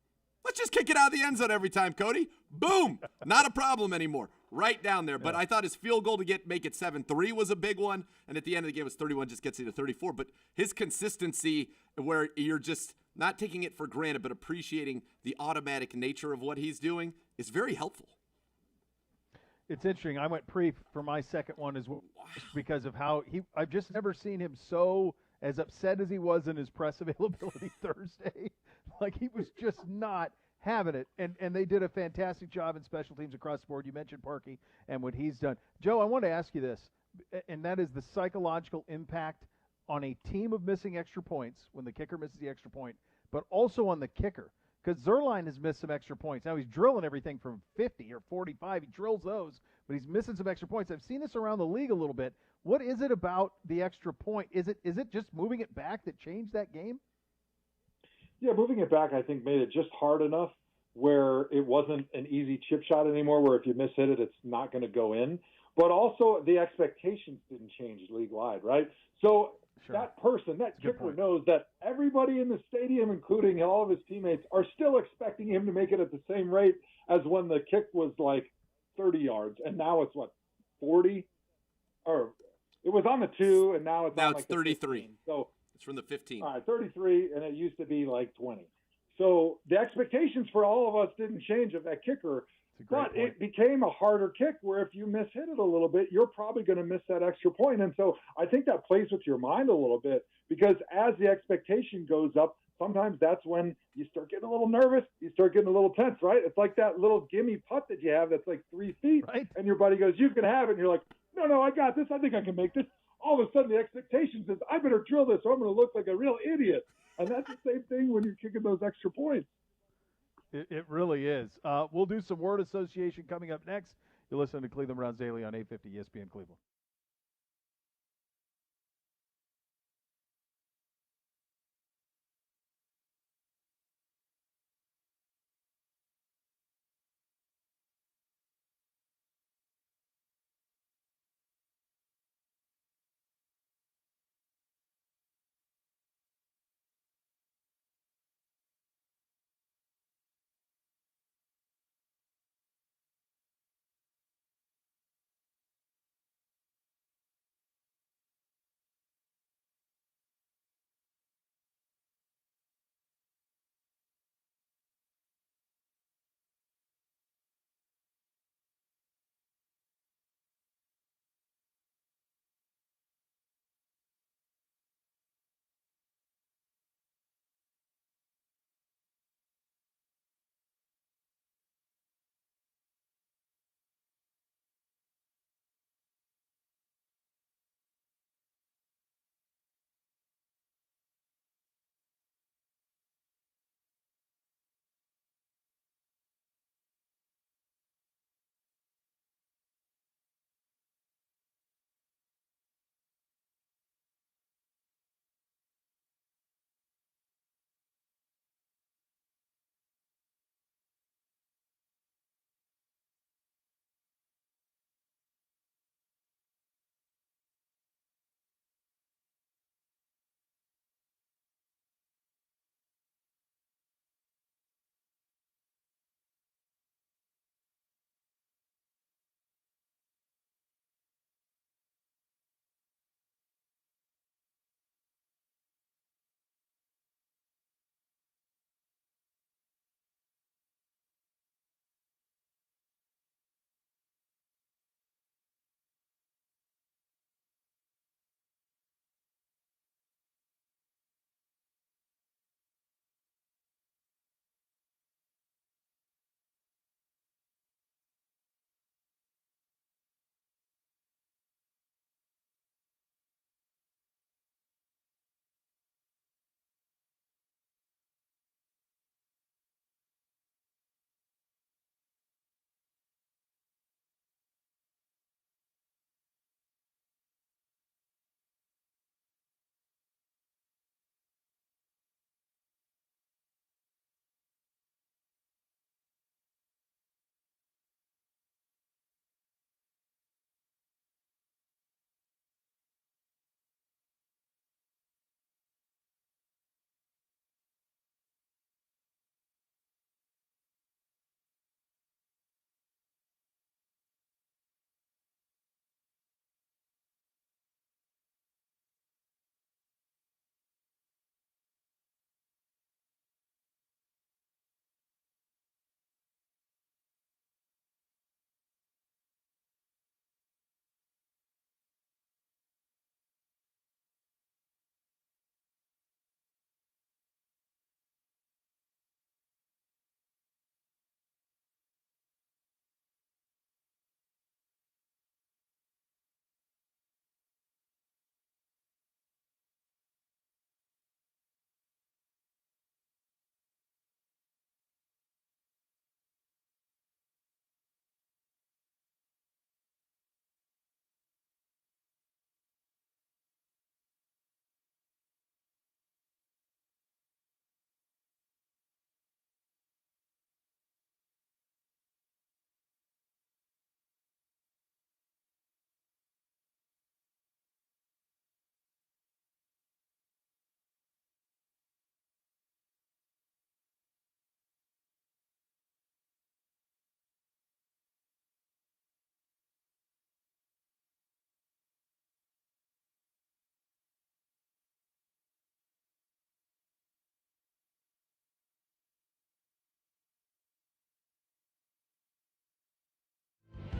Let's just kick it out of the end zone every time, Cody. Boom. Not a problem anymore. Right down there. But I thought his field goal to make it 7-3 was a big one. And at the end of the game, it was 31, just gets you to 34. But his consistency, where you're just not taking it for granted, but appreciating the automatic nature of what he's doing, is very helpful. It's interesting. I went pre for my second one as well because of how I've just never seen him so as upset as he was in his press availability Thursday. Like he was just not having it. And they did a fantastic job in special teams across the board. You mentioned Parkey and what he's done. Joe, I want to ask you this, and that is the psychological impact on a team of missing extra points when the kicker misses the extra point, but also on the kicker. Because Zerline has missed some extra points. Now he's drilling everything from 50 or 45. He drills those, but he's missing some extra points. I've seen this around the league a little bit. What is it about the extra point? Is it just moving it back that changed that game? Yeah, moving it back, I think, made it just hard enough where it wasn't an easy chip shot anymore, where if you miss hit it, it's not going to go in. But also the expectations didn't change league-wide, right? So that person, that kicker, knows that everybody in the stadium, including all of his teammates, are still expecting him to make it at the same rate as when the kick was like 30 yards, and now it's, 40? Or it was on the 2, and now it's on like 33. So it's from the 15. All right, 33, and it used to be like 20. So the expectations for all of us didn't change of that kicker, but it became a harder kick where if you miss hit it a little bit, you're probably going to miss that extra point. And so I think that plays with your mind a little bit, because as the expectation goes up, sometimes that's when you start getting a little nervous, you start getting a little tense, right? It's like that little gimme putt that you have that's like 3 feet, and your buddy goes, you can have it, and you're like, no, I got this, I think I can make this. All of a sudden the expectation says, I better drill this or I'm going to look like a real idiot. And that's the same thing when you're kicking those extra points. It really is. We'll do some word association coming up next. You're listening to Cleveland Browns Daily on 850 ESPN Cleveland.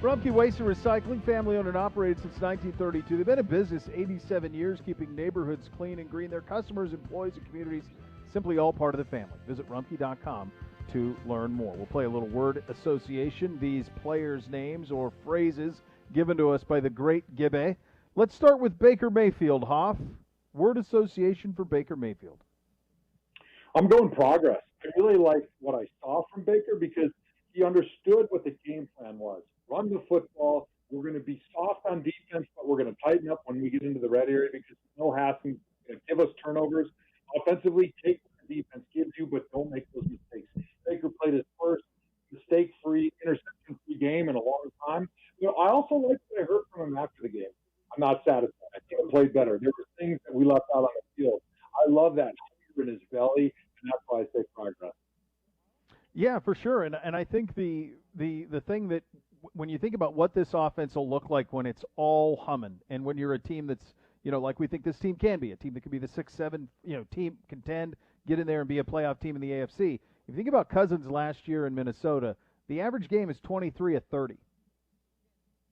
Rumpke Waste and Recycling, family-owned and operated since 1932. They've been in business 87 years, keeping neighborhoods clean and green. Their customers, employees, and communities, simply all part of the family. Visit rumpke.com to learn more. We'll play a little word association, these players' names or phrases given to us by the great Gibbe. Let's start with Baker Mayfield, Hoff. Word association for Baker Mayfield. I'm going progress. I really like what I saw from Baker because he understood what the game plan was. Run the football. We're going to be soft on defense, but we're going to tighten up when we get into the red area because no Haskins going to give us turnovers. Offensively, take what the defense gives you, but don't make those mistakes. Baker played his first mistake-free, interception-free game in a long time. I also like what I heard from him after the game. I'm not satisfied. I think he played better. There were things that we left out on the field. I love that hunger in his belly, and that's why I say progress. Yeah, for sure. And I think the thing that when you think about what this offense will look like when it's all humming, and when you're a team that's, like we think this team can be, a team that could be the 6-7, team, contend, get in there and be a playoff team in the AFC. If you think about Cousins last year in Minnesota, the average game is 23 of 30.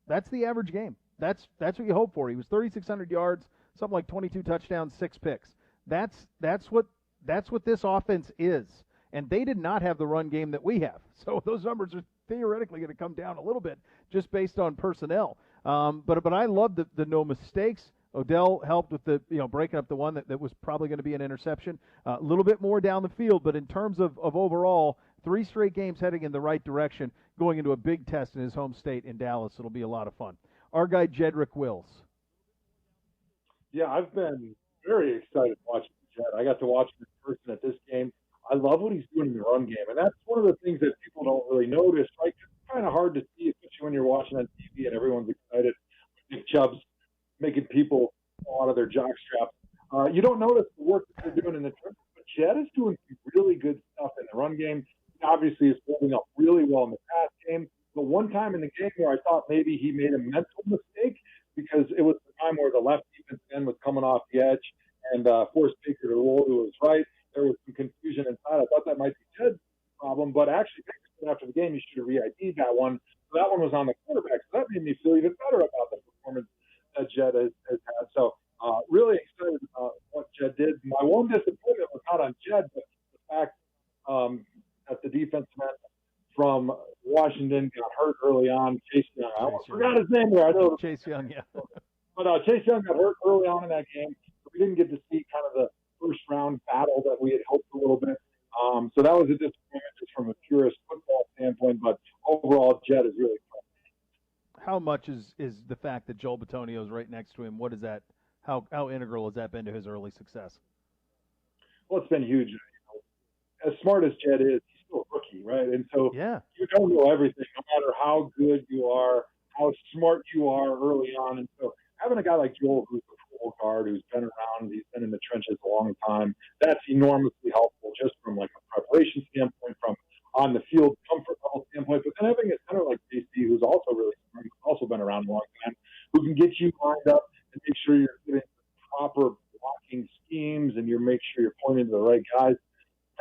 That's the average game. That's what you hope for. He was 3,600 yards, something like 22 touchdowns, 6 picks. That's what this offense is. And they did not have the run game that we have. So those numbers are theoretically going to come down a little bit just based on personnel. But I love the no mistakes. Odell helped with the breaking up the one that was probably going to be an interception. A little bit more down the field, but in terms of overall, 3 straight games heading in the right direction, going into a big test in his home state in Dallas. It'll be a lot of fun. Our guy Jedrick Wills. Yeah, I've been very excited watching Jed. I got to watch him in person at this game. I love what he's doing in the run game, and that's one of the things that people don't really notice, right? It's kind of hard to see, especially when you're watching on TV and everyone's excited. Nick Chubb's making people fall out of their jock straps. You don't notice the work that they're doing in the trenches, but Jed is doing some really good stuff in the run game. He obviously is holding up really well in the pass game. But one time in the game where I thought maybe he made a mental mistake because it was the time where the left defense end was coming off the edge and forced Baker to roll to his right. There was some confusion inside. I thought that might be Jed's problem, but actually after the game, you should have re-ID'd that one. So that one was on the quarterback. So that made me feel even better about the performance that Jed has had. So really excited about what Jed did. My one disappointment was not on Jed, but the fact that the defensive end from Washington got hurt early on. Chase Young. I forgot his name there. I know Chase Young, yeah. But Chase Young got hurt early on in that game. So we didn't get to see kind of the first-round battle that we had hoped a little bit. So that was a disappointment just from a purist football standpoint. But overall, Jed is really fun. How much is the fact that Joel Bitonio is right next to him? What is that? How integral has that been to his early success? Well, it's been huge. As smart as Jed is, he's still a rookie, right? And so you don't know everything, no matter how good you are, how smart you are early on. And so having a guy like Joel who's a full guard, who's been around, he's been in the trenches a long time, that's enormously helpful just from like a preparation standpoint, from on the field comfort level standpoint. But then having a center like JC, who's also really smart, who's also been around a long time, who can get you lined up and make sure you're getting proper blocking schemes and you make sure you're pointing to the right guys.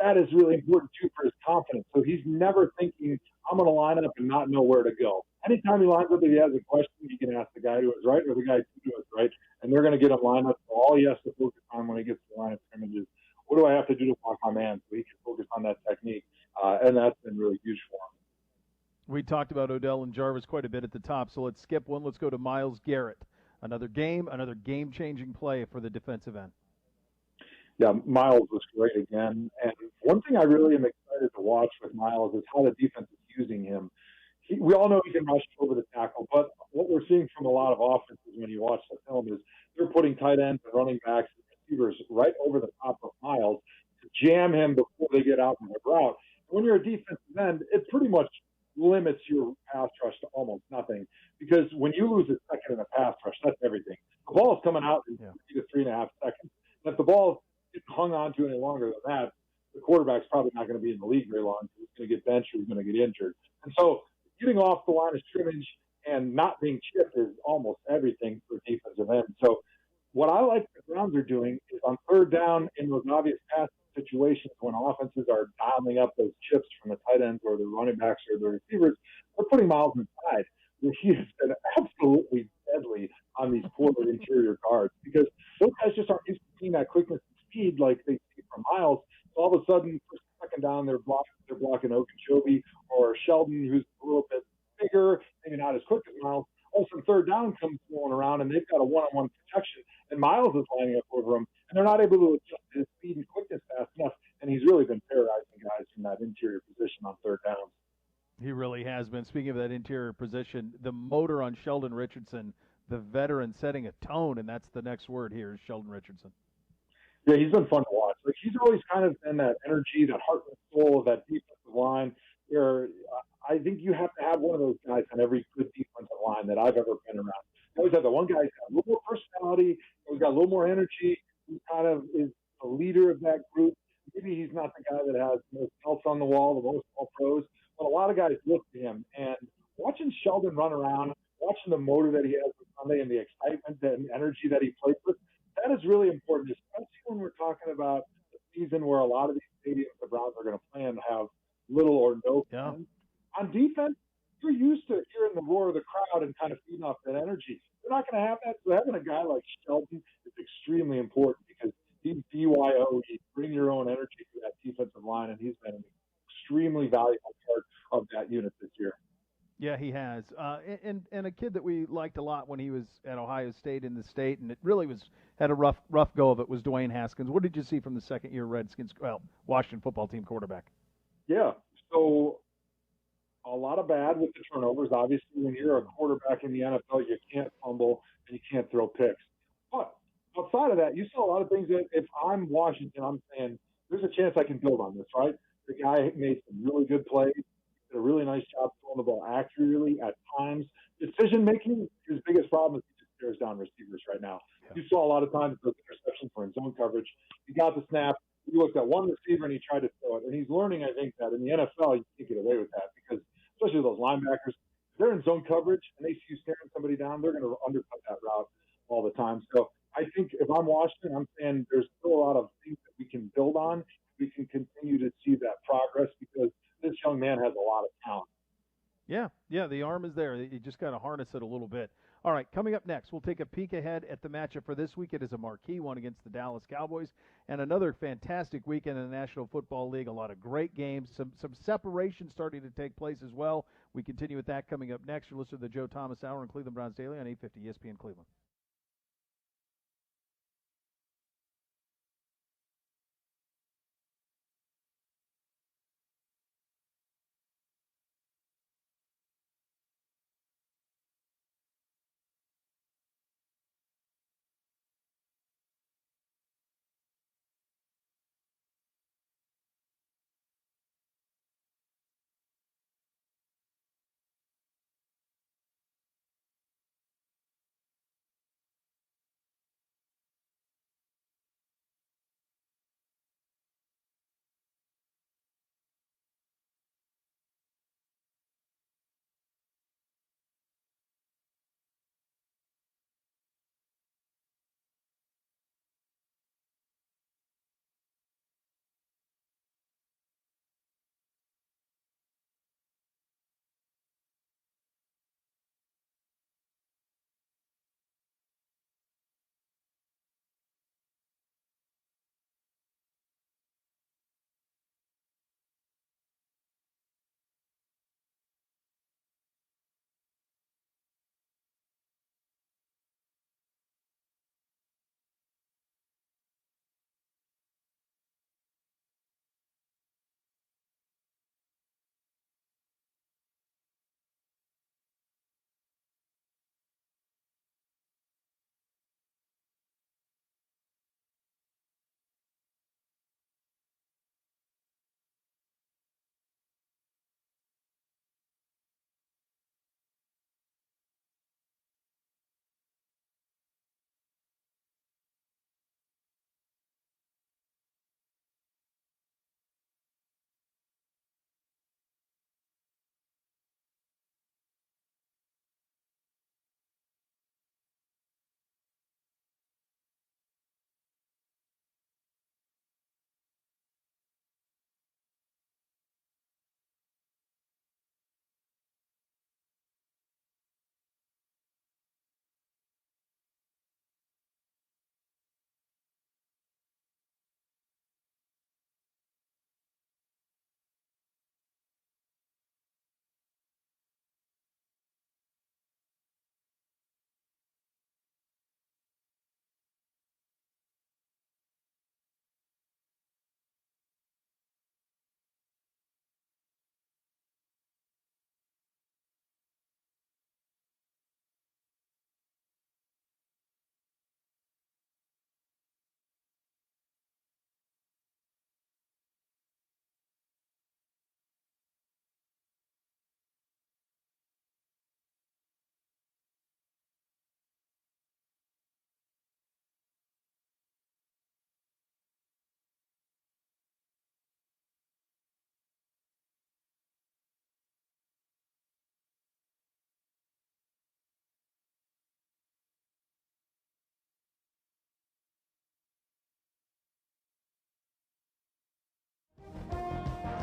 That is really important, too, for his confidence. So he's never thinking, I'm going to line up and not know where to go. Anytime he lines up, if he has a question, he can ask the guy to his right or the guy to his right, and they're going to get him lined up. So all he has to focus on when he gets to the line of scrimmage is, what do I have to do to block my man? So he can focus on that technique, and that's been really huge for him. We talked about Odell and Jarvis quite a bit at the top, so let's skip one. Let's go to Myles Garrett. Another game-changing play for the defensive end. Yeah, Myles was great again. And one thing I really am excited to watch with Myles is how the defense is using him. We all know he can rush over the tackle, but what we're seeing from a lot of offenses when you watch the film is they're putting tight ends and running backs and receivers right over the top of Myles to jam him before they get out in the route. When you're a defensive end, it pretty much limits your pass rush to almost nothing because when you lose a second in a pass rush, that's everything. The ball is coming out in 3 to 3.5 seconds. And if the ball hung on to any longer than that, the quarterback's probably not going to be in the league very long. He's going to get benched or he's going to get injured. And so getting off the line of scrimmage and not being chipped is almost everything for defensive end. So what I like the Browns are doing is on third down in those obvious pass situations when offenses are dialing up those chips from the tight ends or the running backs or the receivers, they're putting Myles inside. he has been absolutely deadly on these forward interior guards because those guys just aren't used to seeing that quickness and speed like they see from Miles. So all of a sudden, first second down, they're blocking Ogunjobi or Sheldon, who's a little bit bigger, maybe not as quick as Miles. All of a sudden, third down comes rolling around, and they've got a one-on-one protection, and Miles is lining up over him, and they're not able to adjust his speed and quickness fast enough, and he's really been terrorizing guys from that interior position on third downs. He really has been. Speaking of that interior position, the motor on Sheldon Richardson, the veteran setting a tone, and that's the next word here is Sheldon Richardson. Yeah, he's been fun to watch. Like, he's always kind of been that energy, that heart and soul of that defensive line where I think you have to have one of those guys on every good defensive line that I've ever been around. You always have the one guy who's got a little more personality, who's got a little more energy, who kind of is the leader of that group. Maybe he's not the guy that has the most belts on the wall, the most all pros, but a lot of guys look to him. And watching Sheldon run around, watching the motor that he has on Sunday and the excitement and energy that he plays with, that is really important, especially when we're talking about a season where a lot of these stadiums the Browns are going to play and have little or no fans. On defense, you're used to hearing the roar of the crowd and kind of feeding off that energy. They're not going to have that. So having a guy like Sheldon is extremely important because he's BYO. You bring your own energy to that defensive line, and he's been an extremely valuable part of that unit this year. Yeah, he has. And a kid that we liked a lot when he was at Ohio State in the state, and it really had a rough go of it, was Dwayne Haskins. What did you see from the second-year Redskins, Washington football team quarterback? Yeah, so a lot of bad with the turnovers. Obviously, when you're a quarterback in the NFL, you can't fumble and you can't throw picks. But outside of that, you saw a lot of things that if I'm Washington, I'm saying there's a chance I can build on this, right? The guy made some really good plays. Did a really nice job throwing the ball accurately at times. Decision-making, his biggest problem is he just stares down receivers right now. Yeah. You saw a lot of times those interceptions were in zone coverage. He got the snap. He looked at one receiver and he tried to throw it. And he's learning, I think, that in the NFL, you can't get away with that because especially those linebackers, if they're in zone coverage and they see you staring somebody down, they're going to undercut that route all the time. So I think if I'm Washington, I'm saying there's still a lot of things that we can build on. We can continue to see that progress because this young man has a lot of talent. Yeah, the arm is there. You just got to harness it a little bit. All right, coming up next, we'll take a peek ahead at the matchup for this week. It is a marquee one against the Dallas Cowboys, and another fantastic weekend in the National Football League. A lot of great games, some separation starting to take place as well. We continue with that coming up next. You're listening to the Joe Thomas Hour on Cleveland Browns Daily on 850 ESPN Cleveland.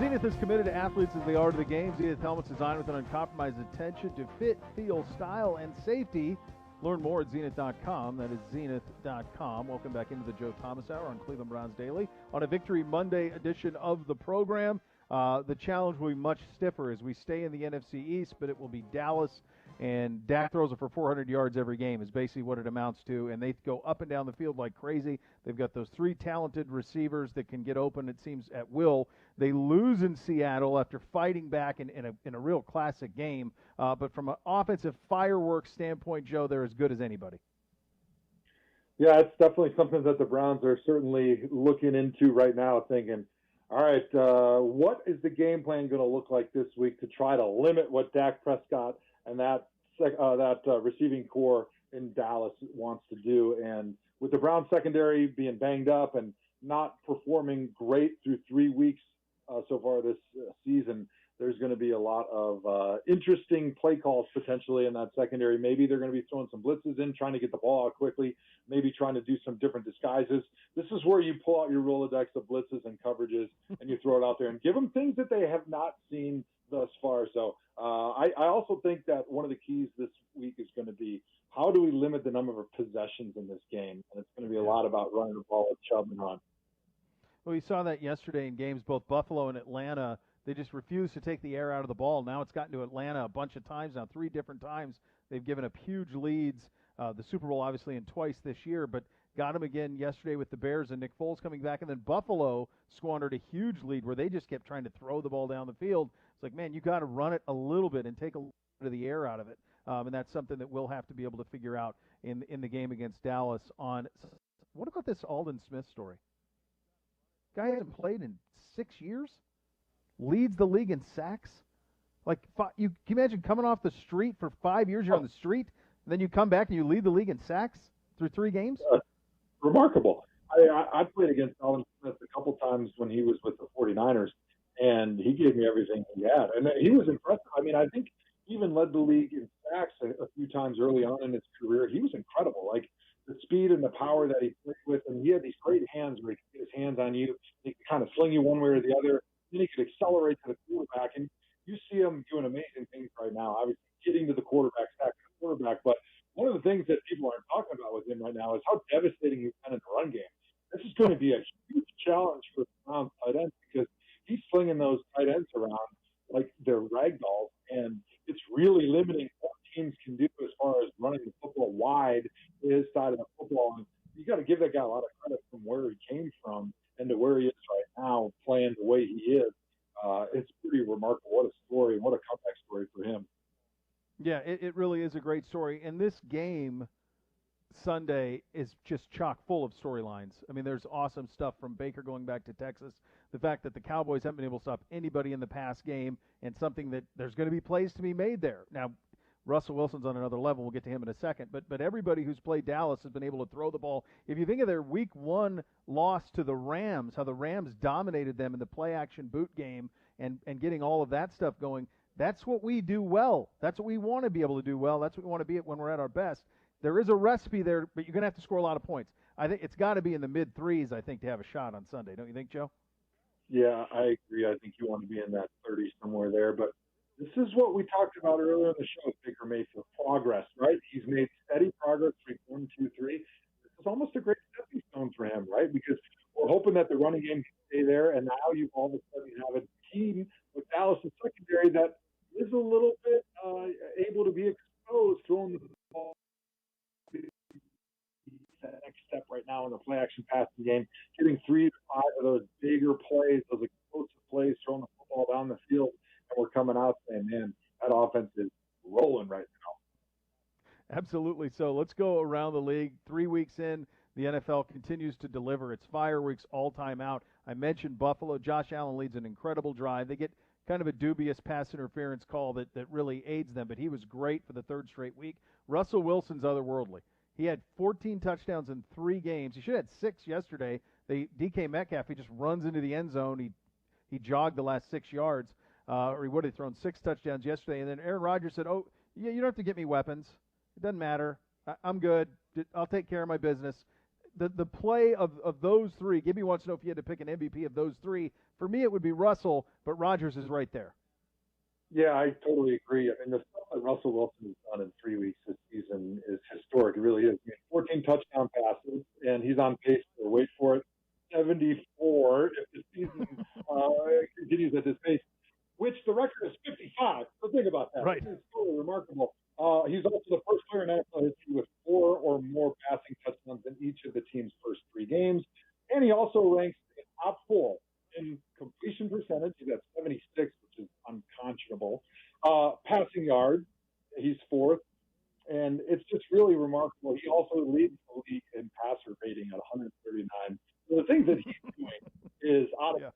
Zenith is committed to athletes as they are to the game. Zenith helmets designed with an uncompromised attention to fit, feel, style, and safety. Learn more at zenith.com. That is zenith.com. Welcome back into the Joe Thomas Hour on Cleveland Browns Daily. On a Victory Monday edition of the program, the challenge will be much stiffer as we stay in the NFC East, but it will be Dallas, and Dak throws it for 400 yards every game is basically what it amounts to, and they go up and down the field like crazy. They've got those three talented receivers that can get open, it seems, at will. They lose in Seattle after fighting back in a real classic game, but from an offensive fireworks standpoint, Joe, they're as good as anybody. Yeah, it's definitely something that the Browns are certainly looking into right now, thinking, all right, what is the game plan going to look like this week to try to limit what Dak Prescott and that receiving core in Dallas wants to do? And with the Browns secondary being banged up and not performing great through 3 weeks so far this season, there's going to be a lot of interesting play calls potentially in that secondary. Maybe they're going to be throwing some blitzes in, trying to get the ball out quickly, maybe trying to do some different disguises. This is where you pull out your Rolodex of blitzes and coverages and you throw it out there and give them things that they have not seen thus far. So I also think that one of the keys this week is going to be, how do we limit the number of possessions in this game? And it's going to be a lot about running the ball with Chubb and Hunt. Well, you saw that yesterday in games, both Buffalo and Atlanta. They just refused to take the air out of the ball. Now it's gotten to Atlanta a bunch of times now, 3 different times. They've given up huge leads. The Super Bowl, obviously, and twice this year, but got them again yesterday with the Bears and Nick Foles coming back. And then Buffalo squandered a huge lead where they just kept trying to throw the ball down the field. It's like, man, you got to run it a little bit and take a little bit of the air out of it. And that's something that we'll have to be able to figure out in the game against Dallas. What about this Aldon Smith story? Guy hasn't played in 6 years. Leads the league in sacks. Like, can you imagine coming off the street for 5 years? You're on the street, and then you come back and you lead the league in sacks through 3 games? Remarkable. I played against Alvin Smith a couple times when he was with the 49ers, and he gave me everything he had. And he was impressive. I mean, I think he even led the league in sacks a few times early on in his career. He was incredible. Like, the speed and the power that he played with, and he had these great hands where he could get his hands on you. He could kind of fling you one way or the other. Then he could accelerate to the quarterback, and you see him doing amazing things right now. Obviously, getting to the quarterback, sacking the quarterback. But one of the things that people aren't talking about with him right now is how devastating he's been in the run game. This is going to be a huge challenge for the Browns tight ends because he's slinging those tight ends around like they're rag dolls, and it's really limiting what teams can do as far as running the football wide his side of the football. And you got to give that guy a lot of credit from where he came from and to where he is right now, playing the way he is. It's pretty remarkable. What a story, what a comeback story for him. Yeah, it really is a great story. And this game Sunday is just chock full of storylines. I mean, there's awesome stuff from Baker going back to Texas. The fact that the Cowboys haven't been able to stop anybody in the pass game, and something that there's going to be plays to be made there. Now, Russell Wilson's on another level. We'll get to him in a second. But everybody who's played Dallas has been able to throw the ball. If you think of their Week 1 loss to the Rams, how the Rams dominated them in the play-action boot game and getting all of that stuff going, that's what we do well. That's what we want to be able to do well. That's what we want to be at when we're at our best. There is a recipe there, but you're going to have to score a lot of points. I think it's got to be in the mid-threes, I think, to have a shot on Sunday. Don't you think, Joe? Yeah, I agree. I think you want to be in that 30 somewhere there. But this is what we talked about earlier in the show with Baker Mayfield. Progress, right? He's made steady progress, week 1, 2, 3. This is almost a great stepping stone for him, right? Because we're hoping that the running game can stay there, and now you all of a sudden have a team with Dallas' secondary that is a little bit able to be exposed, throwing the ball. That next step right now in the play-action passing game, getting 3 to 5 of those bigger plays, those explosive plays, throwing the football down the field, and we're coming out saying, man, that offense is rolling right now. Absolutely. So let's go around the league. 3 weeks in, the NFL continues to deliver its fireworks all-time out. I mentioned Buffalo. Josh Allen leads an incredible drive. They get kind of a dubious pass interference call that really aids them, but he was great for the 3rd straight week. Russell Wilson's otherworldly. He had 14 touchdowns in 3 games. He should have had 6 yesterday. DK Metcalf, he just runs into the end zone. He jogged the last 6 yards, or he would have thrown 6 touchdowns yesterday. And then Aaron Rodgers said, oh, yeah, you don't have to get me weapons. It doesn't matter. I'm good. I'll take care of my business. the play of those three, Gibby wants to know if you had to pick an MVP of those three. For me, it would be Russell, but Rodgers is right there. Yeah, I totally agree. I mean, the stuff that Russell Wilson has done in 3 weeks this season is historic. It really is. I mean, 14 touchdown passes, and he's on pace for, wait for it, 74 if the season continues at this pace, which the record is 55. So think about that. Right. It's totally remarkable. He's also the first player in NFL history with 4 or more passing touchdowns in each of the team's first 3 games. And he also ranks in top 4 in completion percentage. He's at 76, which is unconscionable. Passing yards, he's 4th. And it's just really remarkable. He also leads the league in passer rating at 139. So the things that he's doing is honestly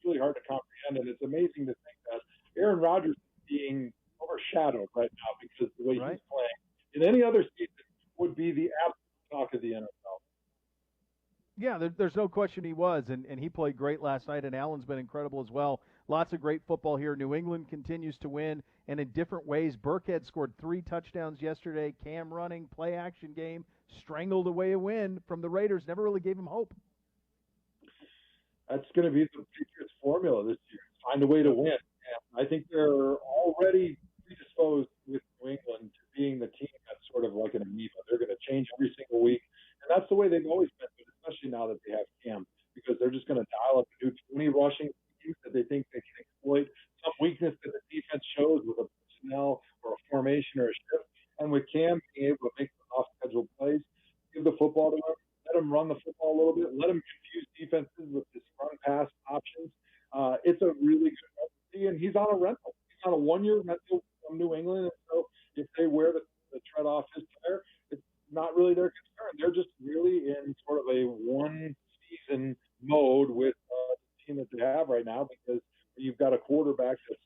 really hard to comprehend. And it's amazing to think that Aaron Rodgers is being overshadowed right now because the way he's playing in any other season would be the absolute talk of the NFL. Yeah, there's no question he was, and he played great last night, and Allen's been incredible as well. Lots of great football here. New England continues to win, and in different ways. Burkhead scored 3 touchdowns yesterday. Cam running, play-action game, strangled away a win from the Raiders. Never really gave him hope. That's going to be the Patriots' formula this year. Find a way to win. And I think they're already predisposed with New England to being the team that's sort of like an amoeba. They're going to change every single week, and that's the way they've always been, but especially now that they have Cam, because they're just going to dial up and do 20 rushing schemes that they think they can exploit, some weakness that the defense shows with a personnel or a formation or a shift. And with Cam being able to make some off-schedule plays, give the football to him, let him run the football a little bit, let him confuse defenses with his run-pass options. It's a really good recipe, and he's on a rental. He's on a 1-year rental from New England, and so if they wear the tread off his tire, it's not really their concern. They're just really in sort of a one-season mode with the team that they have right now, because you've got a quarterback that's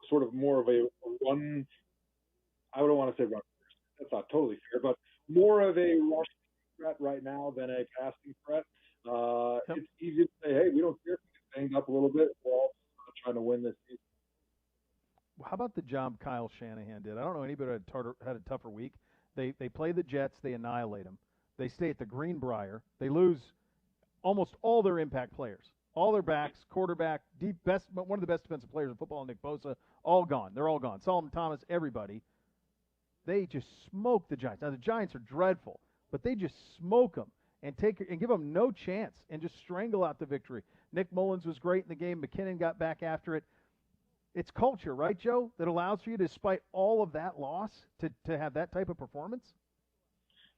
sort of more of a run – I don't want to say run first. That's not totally fair, but more of a rushing threat right now than a passing threat. It's easy to say, hey, we don't care if we get banged up a little bit. We're all trying to win this season. How about the job Kyle Shanahan did? I don't know anybody had a tougher week. They play the Jets. They annihilate them. They stay at the Greenbrier. They lose almost all their impact players. All their backs, quarterback, one of the best defensive players in football, Nick Bosa, all gone. They're all gone. Solomon Thomas, everybody. They just smoke the Giants. Now, the Giants are dreadful, but they just smoke them and give them no chance and just strangle out the victory. Nick Mullins was great in the game. McKinnon got back after it. It's culture, right, Joe, that allows for you, despite all of that loss, to have that type of performance?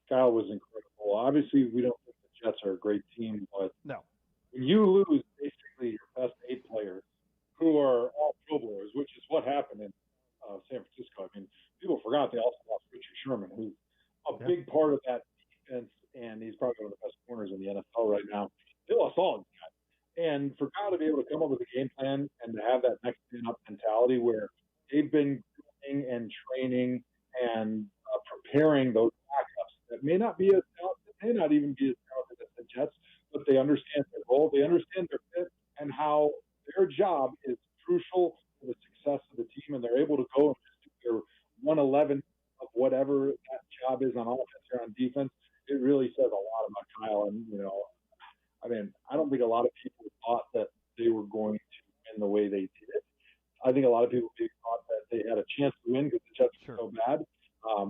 Kyle was incredible. Obviously, we don't think the Jets are a great team, but no. When you lose basically your best 8 players who are all Pro Bowlers, which is what happened in San Francisco. I mean, people forgot they also lost Richard Sherman, who's a big part of that defense, and he's probably one of the best corners in the NFL right now. They lost all of them. And for Kyle to be able to come up with a game plan and to have that next man up mentality where they've been doing and training and preparing those backups that may not be as talented, may not even be as talented as the Jets, but they understand their role, they understand their fit, and how their job is crucial to the success of the team, and they're able to go and just do their 1/11 of whatever that job is on offense or on defense. It really says a lot about Kyle, and I mean, I don't think a lot of people thought that they were going to win the way they did. I think a lot of people thought that they had a chance to win because the Jets were so bad.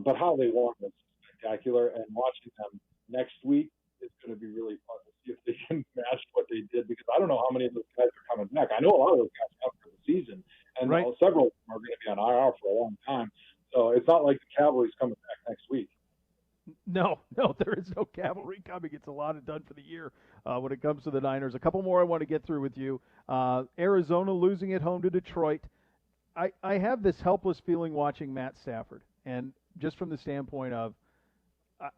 But how they won was spectacular, and watching them next week is going to be really fun to see if they can match what they did, because I don't know how many of those guys are coming back. I know a lot of those guys are out for the season, and several of them are going to be on IR for a long time. So it's not like the Cavalry's coming back next week. No, there is no cavalry coming. It's a lot done for the year when it comes to the Niners. A couple more I want to get through with you. Arizona losing at home to Detroit. I have this helpless feeling watching Matt Stafford, and just from the standpoint of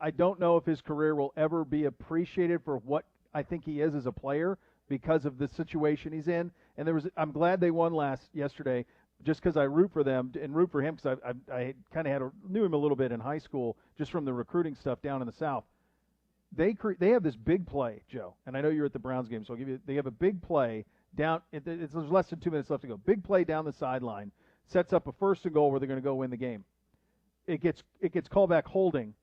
I don't know if his career will ever be appreciated for what I think he is as a player because of the situation he's in. And I'm glad they won yesterday, just because I root for them and root for him, because I kind of knew him a little bit in high school just from the recruiting stuff down in the South. They have this big play, Joe, and I know you're at the Browns game, so I'll give you. They have a big play down. There's less than 2 minutes left to go. Big play down the sideline, sets up a 1st and goal where they're going to go win the game. It gets called back holding.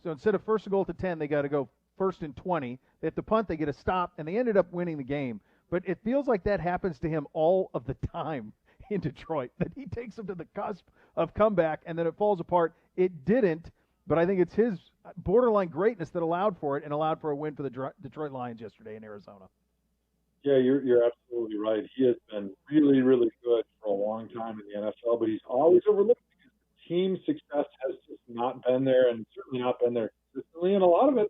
So instead of 1st and goal at the 10, they got to go 1st and 20. They have to punt, they get a stop, and they ended up winning the game. But it feels like that happens to him all of the time in Detroit, that he takes them to the cusp of comeback, and then it falls apart. It didn't, but I think it's his borderline greatness that allowed for it and allowed for a win for the Detroit Lions yesterday in Arizona. Yeah, you're absolutely right. He has been really, really good for a long time in the NFL, but he's always overlooked because the team success has just not been there, and certainly not been there consistently. And a lot of it has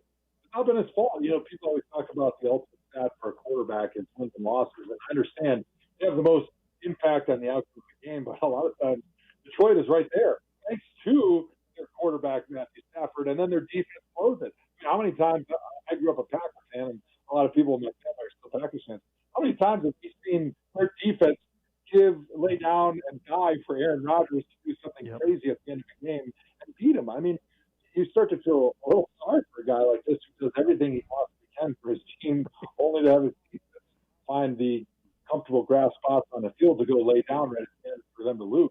not been his fault. People always talk about the ultimate stat for a quarterback is wins and losses, and I understand they have the most impact on the outcome of the game, but a lot of times Detroit is right there, thanks to their quarterback Matthew Stafford, and then their defense blows it. How many times I grew up a Packers fan, and a lot of people in my family are still Packers fans. How many times have we seen their defense lay down and die for Aaron Rodgers to do something crazy at the end of the game and beat him? I mean, you start to feel a little sorry for a guy like this who does everything he possibly can for his team, only to have his defense find the comfortable grass spots on the field to go lay down right at the end for them to lose.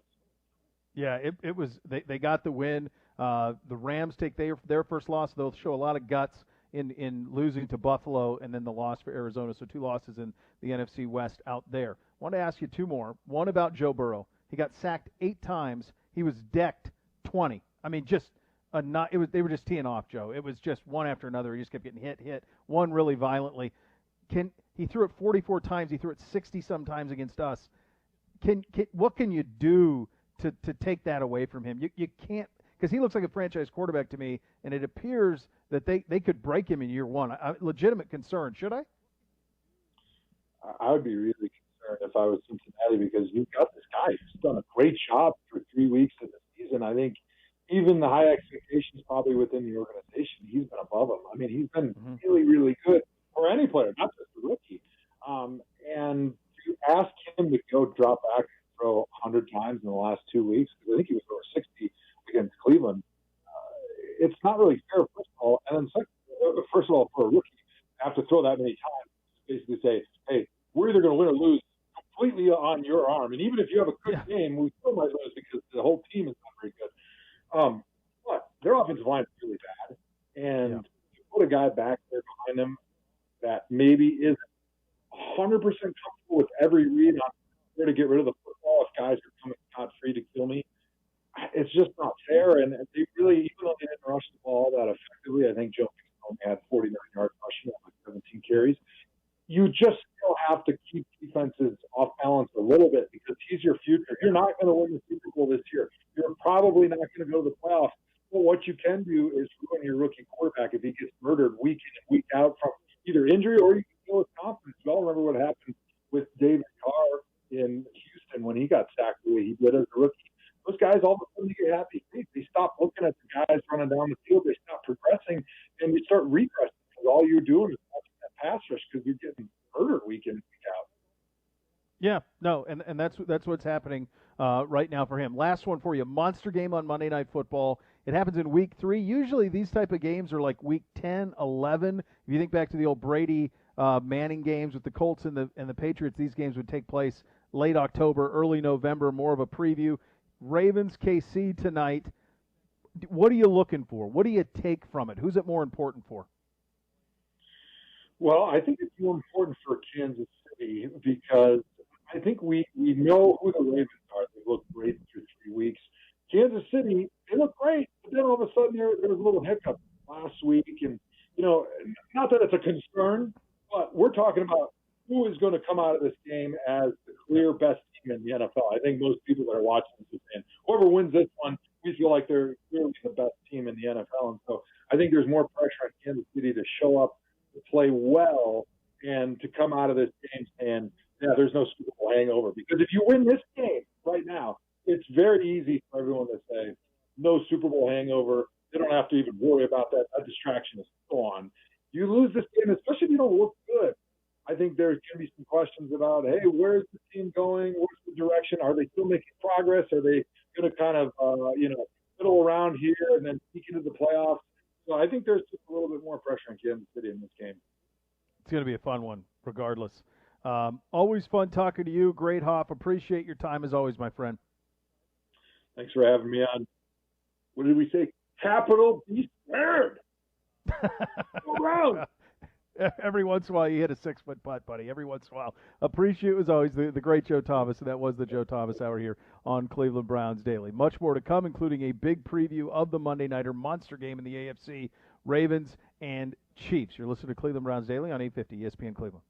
Yeah, it was. They got the win. The Rams take their first loss. They'll show a lot of guts in losing to Buffalo, and then the loss for Arizona. So 2 losses in the NFC West out there. I want to ask you 2 more. One about Joe Burrow. He got sacked 8 times. He was decked 20. I mean, they were just teeing off Joe. It was just one after another. He just kept getting hit, one really violently. He threw it 44 times. He threw it 60 sometimes against us. What can you do to take that away from him? You can't, because he looks like a franchise quarterback to me, and it appears that they could break him in year 1. Legitimate concern. Should I? I would be really concerned if I was Cincinnati, because you've got this guy who's done a great job for 3 weeks of the season. I think even the high expectations probably within the organization, he's been above them. I mean, he's been really, really good for any player, not just a rookie. And to ask him to go drop back and throw 100 times in the last 2 weeks, because I think he was over 60 against Cleveland, it's not really fair, first of all. And then first of all, for a rookie, have to throw that many times, basically say, hey, we're either going to win or lose completely on your arm. And even if you have a good game, we still might lose because the whole team is not very good. But their offensive line is really bad. And you put a guy back there behind them that maybe isn't 100% comfortable with every read on where to get rid of the football if guys are coming scot-free to kill me. It's just not fair. And they really, even though they didn't rush the ball that effectively, I think Joe Mixon only had 49 yards rushing on 17 carries. You just still have to keep defenses off balance a little bit, because he's your future. You're not going to win the Super Bowl this year. You're probably not going to go to the playoffs. But what you can do is ruin your rookie quarterback if he gets murdered week in and week out from either injury, or you can kill his confidence. We all remember what happened with David Carr in Houston when he got sacked the way he did as a rookie. Those guys all of a sudden get happy. They stop looking at the guys running down the field. They stop progressing, and you start regressing, because all you're doing is watching that pass rush, because you're getting murdered week in and week out. Yeah, no, and that's what's happening right now for him. Last one for you. Monster game on Monday Night Football. It happens in week 3. Usually these type of games are like week 10, 11. If you think back to the old Brady Manning games with the Colts and the Patriots, these games would take place late October, early November, more of a preview. Ravens KC tonight. What are you looking for? What do you take from it? Who's it more important for? Well, I think it's more important for Kansas City, because I think we know who the Ravens are. They look great through 3 weeks. Kansas City, they look great, but then all of a sudden there was a little hiccup last week. And, not that it's a concern, but we're talking about who is going to come out of this game as the clear best team in the NFL. I think most people that are watching this are saying, whoever wins this one, we feel like they're clearly the best team in the NFL. And so I think there's more pressure on Kansas City to show up, to play well, and to come out of this game saying, yeah, there's no Super Bowl hangover. Because if you win this game right now, it's very easy for everyone to say, no Super Bowl hangover. They don't have to even worry about that. That distraction is gone. You lose this game, especially if you don't look good. I think there's going to be some questions about, hey, where's the team going? What's the direction? Are they still making progress? Are they going to kind of, fiddle around here and then sneak into the playoffs? So I think there's just a little bit more pressure on Kansas City in this game. It's going to be a fun one, regardless. Always fun talking to you. Great, Hoff. Appreciate your time as always, my friend. Thanks for having me on. What did we say? Capital B squared. Go Browns! Every once in a while, you hit a 6-foot putt, buddy. Every once in a while. Appreciate, as always, the great Joe Thomas, and that was the Joe Thomas Hour here on Cleveland Browns Daily. Much more to come, including a big preview of the Monday Nighter monster game in the AFC, Ravens and Chiefs. You're listening to Cleveland Browns Daily on 850 ESPN Cleveland.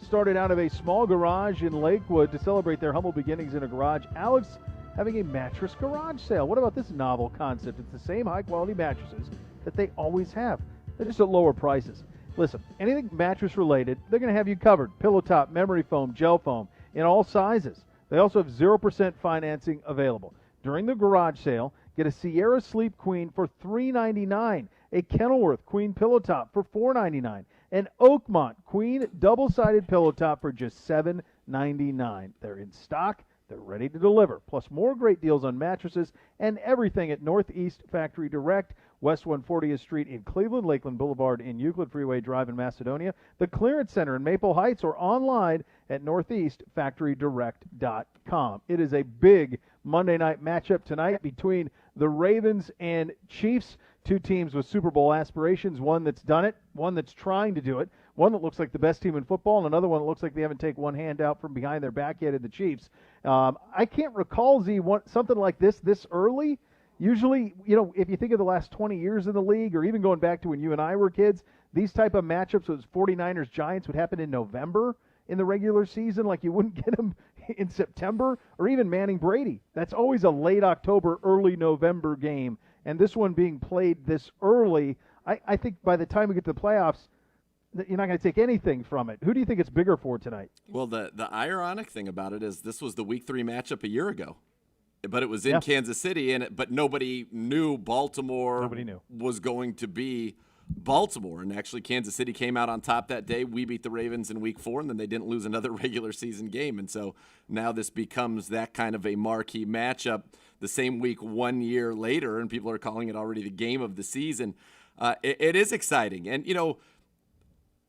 Started out of a small garage in Lakewood to celebrate their humble beginnings in a garage. Alex having a mattress garage sale. What about this novel concept? It's the same high-quality mattresses that they always have. They're just at lower prices. Listen, anything mattress-related, they're going to have you covered. Pillow top, memory foam, gel foam, in all sizes. They also have 0% financing available. During the garage sale, get a Sierra Sleep Queen for $399, a Kenilworth Queen pillow top for $499, an Oakmont Queen double-sided pillow top for just $799. They're in stock. They're ready to deliver. Plus more great deals on mattresses and everything at Northeast Factory Direct, West 140th Street in Cleveland, Lakeland Boulevard in Euclid Freeway Drive in Macedonia, the Clearance Center in Maple Heights, or online at northeastfactorydirect.com. It is a big Monday night matchup tonight between the Ravens and Chiefs, two teams with Super Bowl aspirations, one that's done it, one that's trying to do it, one that looks like the best team in football, and another one that looks like they haven't taken one hand out from behind their back yet in the Chiefs. I can't recall, something like this early. Usually, if you think of the last 20 years in the league, or even going back to when you and I were kids, these type of matchups with 49ers-Giants would happen in November in the regular season. Like, you wouldn't get them in September, or even Manning-Brady. That's always a late October, early November game. And this one being played this early, I think by the time we get to the playoffs, you're not going to take anything from it. Who do you think it's bigger for tonight? Well, the ironic thing about it is this was the Week 3 matchup a year ago. But it was in Kansas City, but nobody knew Baltimore was going to be Baltimore. And actually, Kansas City came out on top that day. We beat the Ravens in Week 4, and then they didn't lose another regular season game. And so now this becomes that kind of a marquee matchup the same week 1 year later, and people are calling it already the game of the season. It is exciting. And,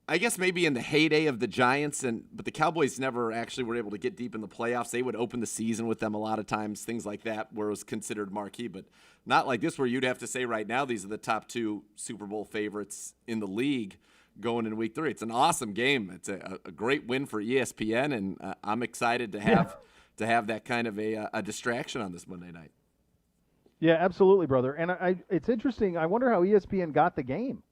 I guess maybe in the heyday of the Giants, but the Cowboys never actually were able to get deep in the playoffs. They would open the season with them a lot of times, things like that, where it was considered marquee, but not like this, where you'd have to say right now these are the top two Super Bowl favorites in the league going into Week 3. It's an awesome game. It's a great win for ESPN, and I'm excited to have that kind of a distraction on this Monday night. Yeah, absolutely, brother. And it's interesting. I wonder how ESPN got the game.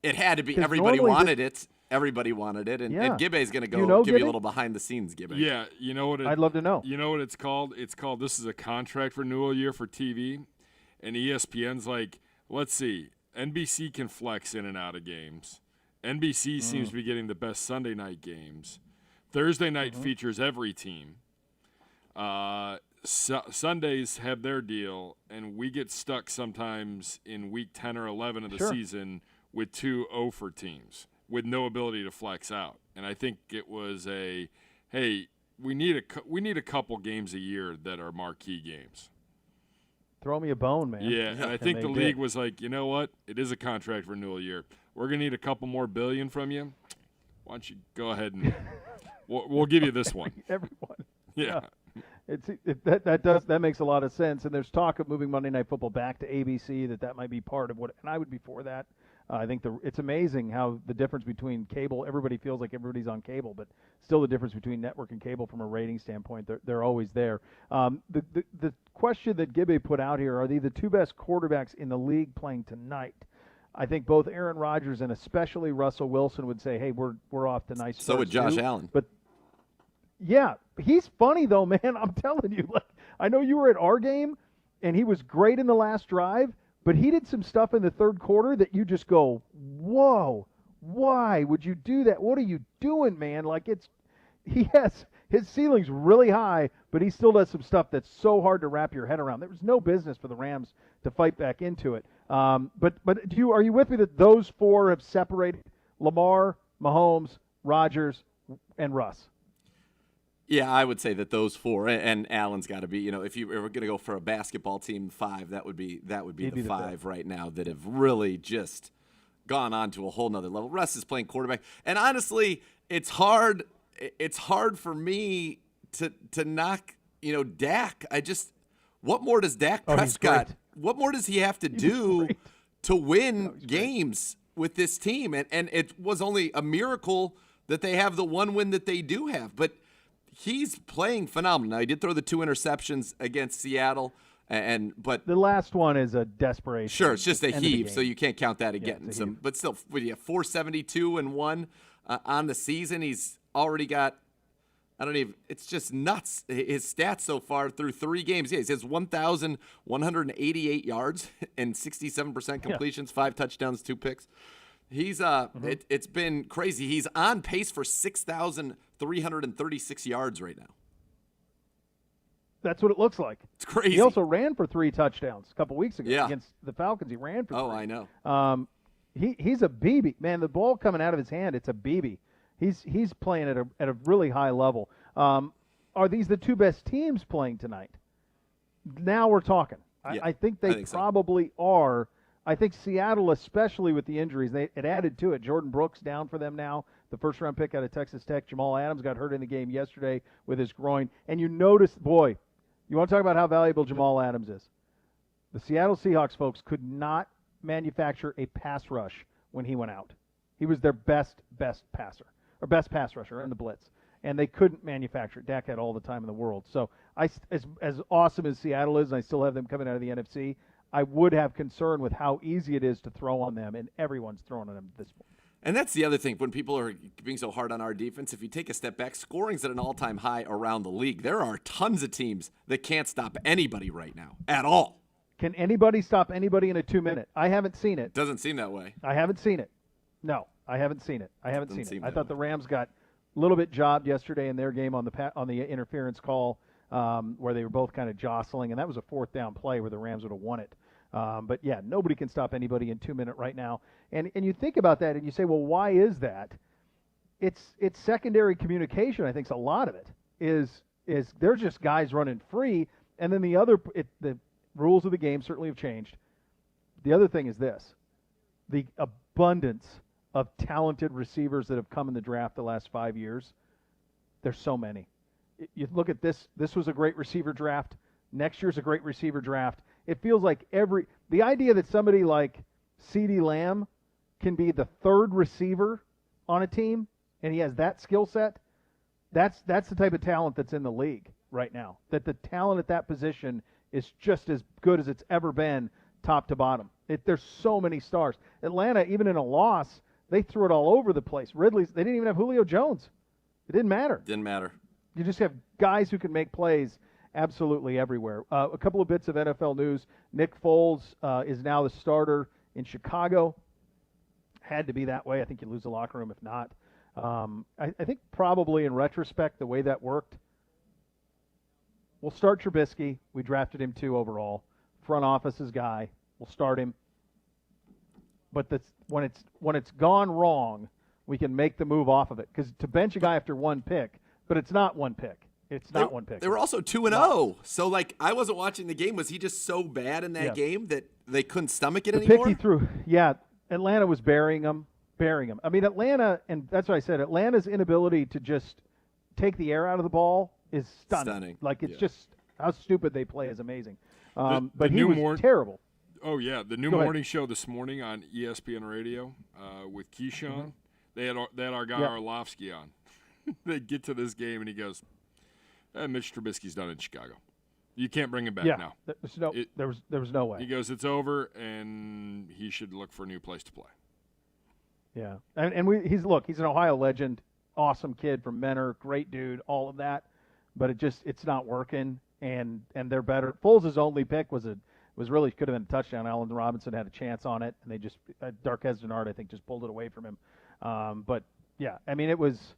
It had to be. Everybody wanted it. Everybody wanted it. And Gibbe's going to go give you a little behind the scenes, Gibbe. Yeah, you know what? I'd love to know. You know what it's called? It's called, this is a contract renewal year for TV. And ESPN's like, let's see, NBC can flex in and out of games. NBC seems to be getting the best Sunday night games. Thursday night features every team. Sundays have their deal, and we get stuck sometimes in week 10 or 11 of the season with 2 0-for teams with no ability to flex out. And I think it was hey, we need a couple games a year that are marquee games. Throw me a bone, man. Yeah, and I think the league was like, you know what? It is a contract renewal year. We're going to need a couple more billion from you. Why don't you go ahead and we'll give you this one. Everyone. Yeah. That makes a lot of sense. And there's talk of moving Monday Night Football back to ABC, that might be part of what, and I would be for that. I think it's amazing how the difference between cable, everybody feels like everybody's on cable, but still the difference between network and cable from a rating standpoint, they're always there. The question that Gibbe put out here, are they the two best quarterbacks in the league playing tonight? I think both Aaron Rodgers and especially Russell Wilson would say, hey, we're off to nice starts. So would Josh Allen. But yeah, he's funny though, man. I'm telling you. Like, I know you were at our game, and he was great in the last drive, but he did some stuff in the third quarter that you just go, whoa, why would you do that? What are you doing, man? Like, his ceiling's really high, but he still does some stuff that's so hard to wrap your head around. There was no business for the Rams to fight back into it. But are you with me that those four have separated Lamar, Mahomes, Rodgers, and Russ? Yeah, I would say that those four, and Allen's got to be. If you were going to go for a basketball team, 5, that would be the 5 right now that have really just gone on to a whole nother level. Russ is playing quarterback, and honestly, it's hard. It's hard for me to knock Dak. What more does Dak Prescott? What more does he have to do to win games with this team? And it was only a miracle that they have the one win that they do have, but. He's playing phenomenal. Now, he did throw the 2 interceptions against Seattle, but the last one is a desperation. Sure, it's just a heave, so you can't count that against him. But still, 472 and 1. on the season. He's already got, it's just nuts. His stats so far through 3 games. Yeah, he has 1,188 yards and 67% completions, 5 touchdowns, 2 picks. He's it's been crazy. He's on pace for 6,336 yards right now. That's what it looks like. It's crazy. He also ran for 3 touchdowns a couple weeks ago Yeah. against the Falcons. He ran for 3. Oh, I know. He's a BB. Man, the ball coming out of his hand, it's a BB. He's playing at a really high level. Are these the 2 best teams playing tonight? Now we're talking. Yeah, I think they probably are. I think Seattle, especially with the injuries, it added to it. Jordan Brooks down for them now, the first-round pick out of Texas Tech. Jamal Adams got hurt in the game yesterday with his groin. And you notice, boy, you want to talk about how valuable Jamal Adams is. The Seattle Seahawks folks could not manufacture a pass rush when he went out. He was their best passer, or best pass rusher in the blitz. And they couldn't manufacture it. Dak had all the time in the world. So as awesome as Seattle is, and I still have them coming out of the NFC, I would have concern with how easy it is to throw on them, and everyone's throwing on them at this point. And that's the other thing. When people are being so hard on our defense, if you take a step back, scoring's at an all-time high around the league. There are tons of teams that can't stop anybody right now at all. Can anybody stop anybody in a 2-minute? I haven't seen it. Doesn't seem that way. I haven't seen it. No, I haven't seen it. I thought the Rams got a little bit jobbed yesterday in their game on the interference call where they were both kind of jostling, and that was a 4th down play where the Rams would have won it. But, yeah, nobody can stop anybody in 2-minute right now. And you think about that and you say, well, why is that? It's secondary communication. I think a lot of it is they're just guys running free. And then the rules of the game certainly have changed. The other thing is this. The abundance of talented receivers that have come in the draft the last 5 years, there's so many. You look at this. This was a great receiver draft. Next year's a great receiver draft. It feels like the idea that somebody like CeeDee Lamb can be the 3rd receiver on a team and he has that skill set, that's the type of talent that's in the league right now. That the talent at that position is just as good as it's ever been top to bottom. There's so many stars. Atlanta, even in a loss, they threw it all over the place. They didn't even have Julio Jones. It didn't matter. Didn't matter. You just have guys who can make plays absolutely everywhere. A couple of bits of NFL news. Nick Foles is now the starter in Chicago. Had to be that way. I think you lose the locker room if not. I think probably in retrospect, the way that worked, we'll start Trubisky. We drafted him 2 overall. Front office's guy. We'll start him. But when it's gone wrong, we can make the move off of it. Because to bench a guy after 1 pick, but it's not 1 pick. It's not 1 pick. They were also 2-0. So, I wasn't watching the game. Was he just so bad in that game that they couldn't stomach it anymore? The pick he threw. Yeah, Atlanta was burying him. I mean, Atlanta, and that's what I said, Atlanta's inability to just take the air out of the ball is stunning. It's just how stupid they play is amazing. But he was terrible. Oh, yeah. The new morning show this morning on ESPN Radio with Keyshawn, they had our guy Orlovsky on. They get to this game, and he goes, Mitch Trubisky's done in Chicago. You can't bring him back now. There was no way. He goes, it's over, and he should look for a new place to play. Yeah, he's an Ohio legend, awesome kid from Menor, great dude, all of that, but it's not working, and they're better. Foles' only pick was really could have been a touchdown. Allen Robinson had a chance on it, and they just Darquez Dennard I think just pulled it away from him. But yeah, I mean it was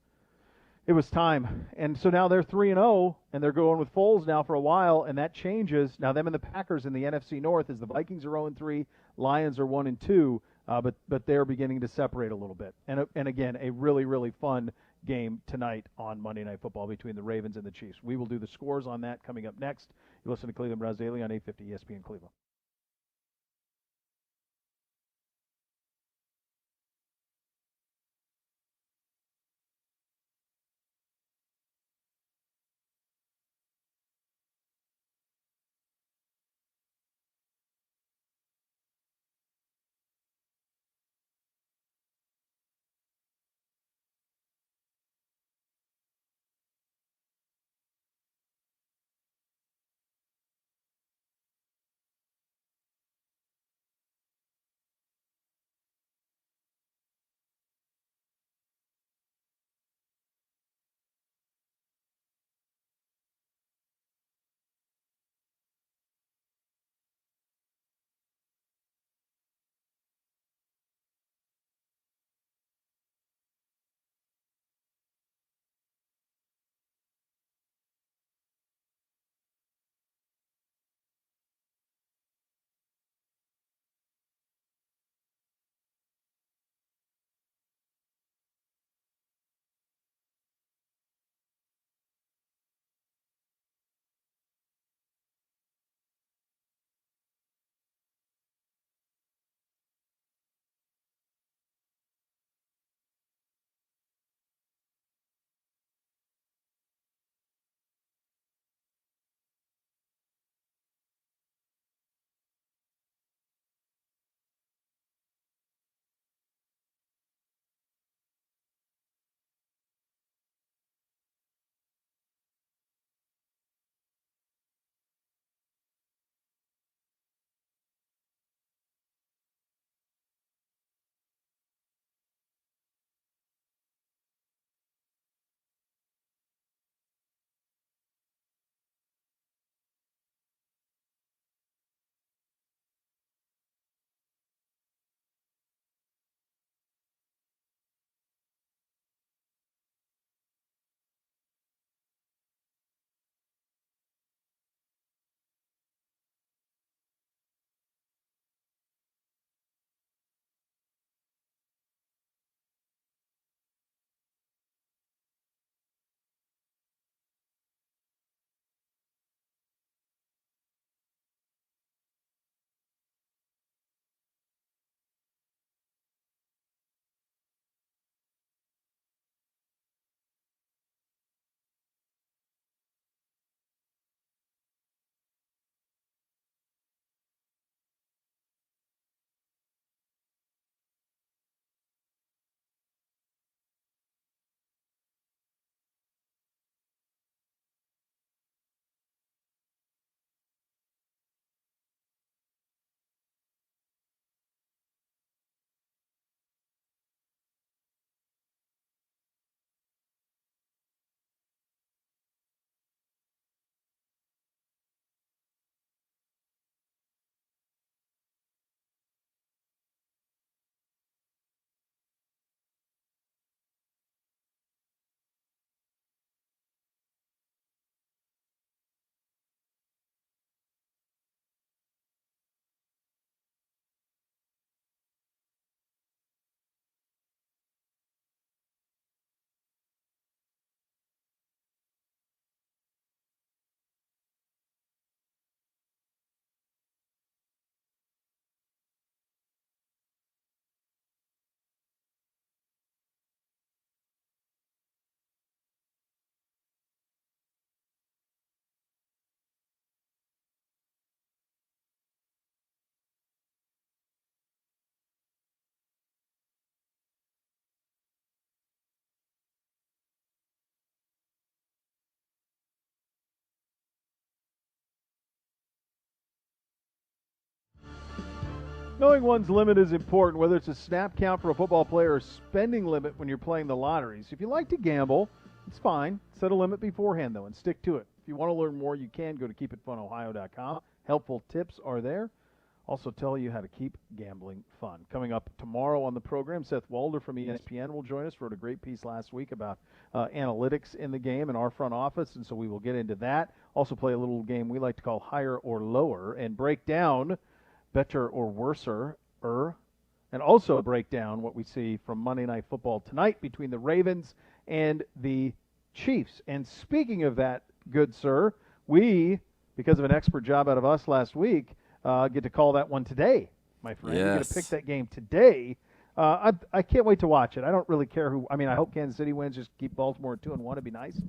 time, and so now they're 3-0, and they're going with Foles now for a while, and that changes. Now them and the Packers in the NFC North as the Vikings are 0-3, Lions are 1-2. But they're beginning to separate a little bit. And again, a really, really fun game tonight on Monday Night Football between the Ravens and the Chiefs. We will do the scores on that coming up next. You listen to Cleveland Browns Daily on 850 ESPN Cleveland. Knowing one's limit is important, whether it's a snap count for a football player or spending limit when you're playing the lotteries. If you like to gamble, it's fine. Set a limit beforehand, though, and stick to it. If you want to learn more, you can go to keepitfunohio.com. Helpful tips are there. Also tell you how to keep gambling fun. Coming up tomorrow on the program, Seth Walder from ESPN will join us. Wrote a great piece last week about analytics in the game in our front office, and so we will get into that. Also play a little game we like to call Higher or Lower and break down better or worser, and also break down what we see from Monday Night Football tonight between the Ravens and the Chiefs. And speaking of that, good sir, we, because of an expert job out of us last week, get to call that one today, my friend. Yes. We get to pick that game today. I can't wait to watch it. I don't really care who. I mean, I hope Kansas City wins. Just keep Baltimore at 2-1. It'd be nice.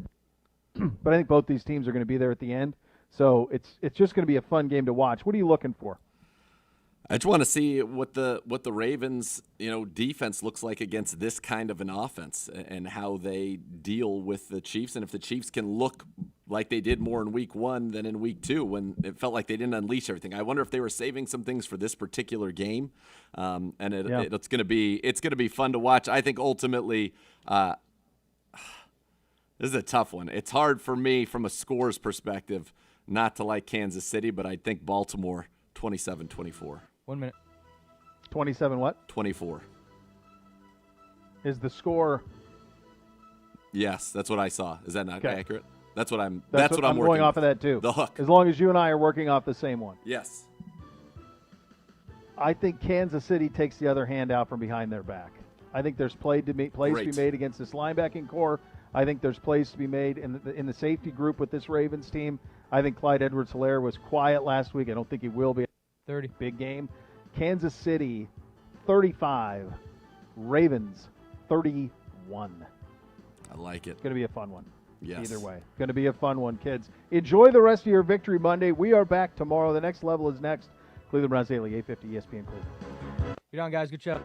But I think both these teams are going to be there at the end. So it's just going to be a fun game to watch. What are you looking for? I just want to see what the Ravens, defense looks like against this kind of an offense and how they deal with the Chiefs, and if the Chiefs can look like they did more in week 1 than in week 2 when it felt like they didn't unleash everything. I wonder if they were saving some things for this particular game, it's going to be fun to watch. I think ultimately this is a tough one. It's hard for me from a scores perspective not to like Kansas City, but I think Baltimore 27-24. 1 minute. 27 what? 24. Is the score? Yes, that's what I saw. Is that not Okay. accurate? That's what I'm I'm working going off with. of that too. The hook. As long as you and I are working off the same one. Yes. I think Kansas City takes the other hand out from behind their back. I think there's plays to be made against this linebacking core. I think there's plays to be made in the safety group with this Ravens team. I think Clyde Edwards-Helaire was quiet last week. I don't think he will be. 30. Big game. Kansas City 35, Ravens 31. I like it. It's going to be a fun one. Yes. Either way. Going to be a fun one, kids. Enjoy the rest of your Victory Monday. We are back tomorrow. The next level is next. Cleveland Browns Daily, 850 ESPN Cleveland. Get on, guys. Good show.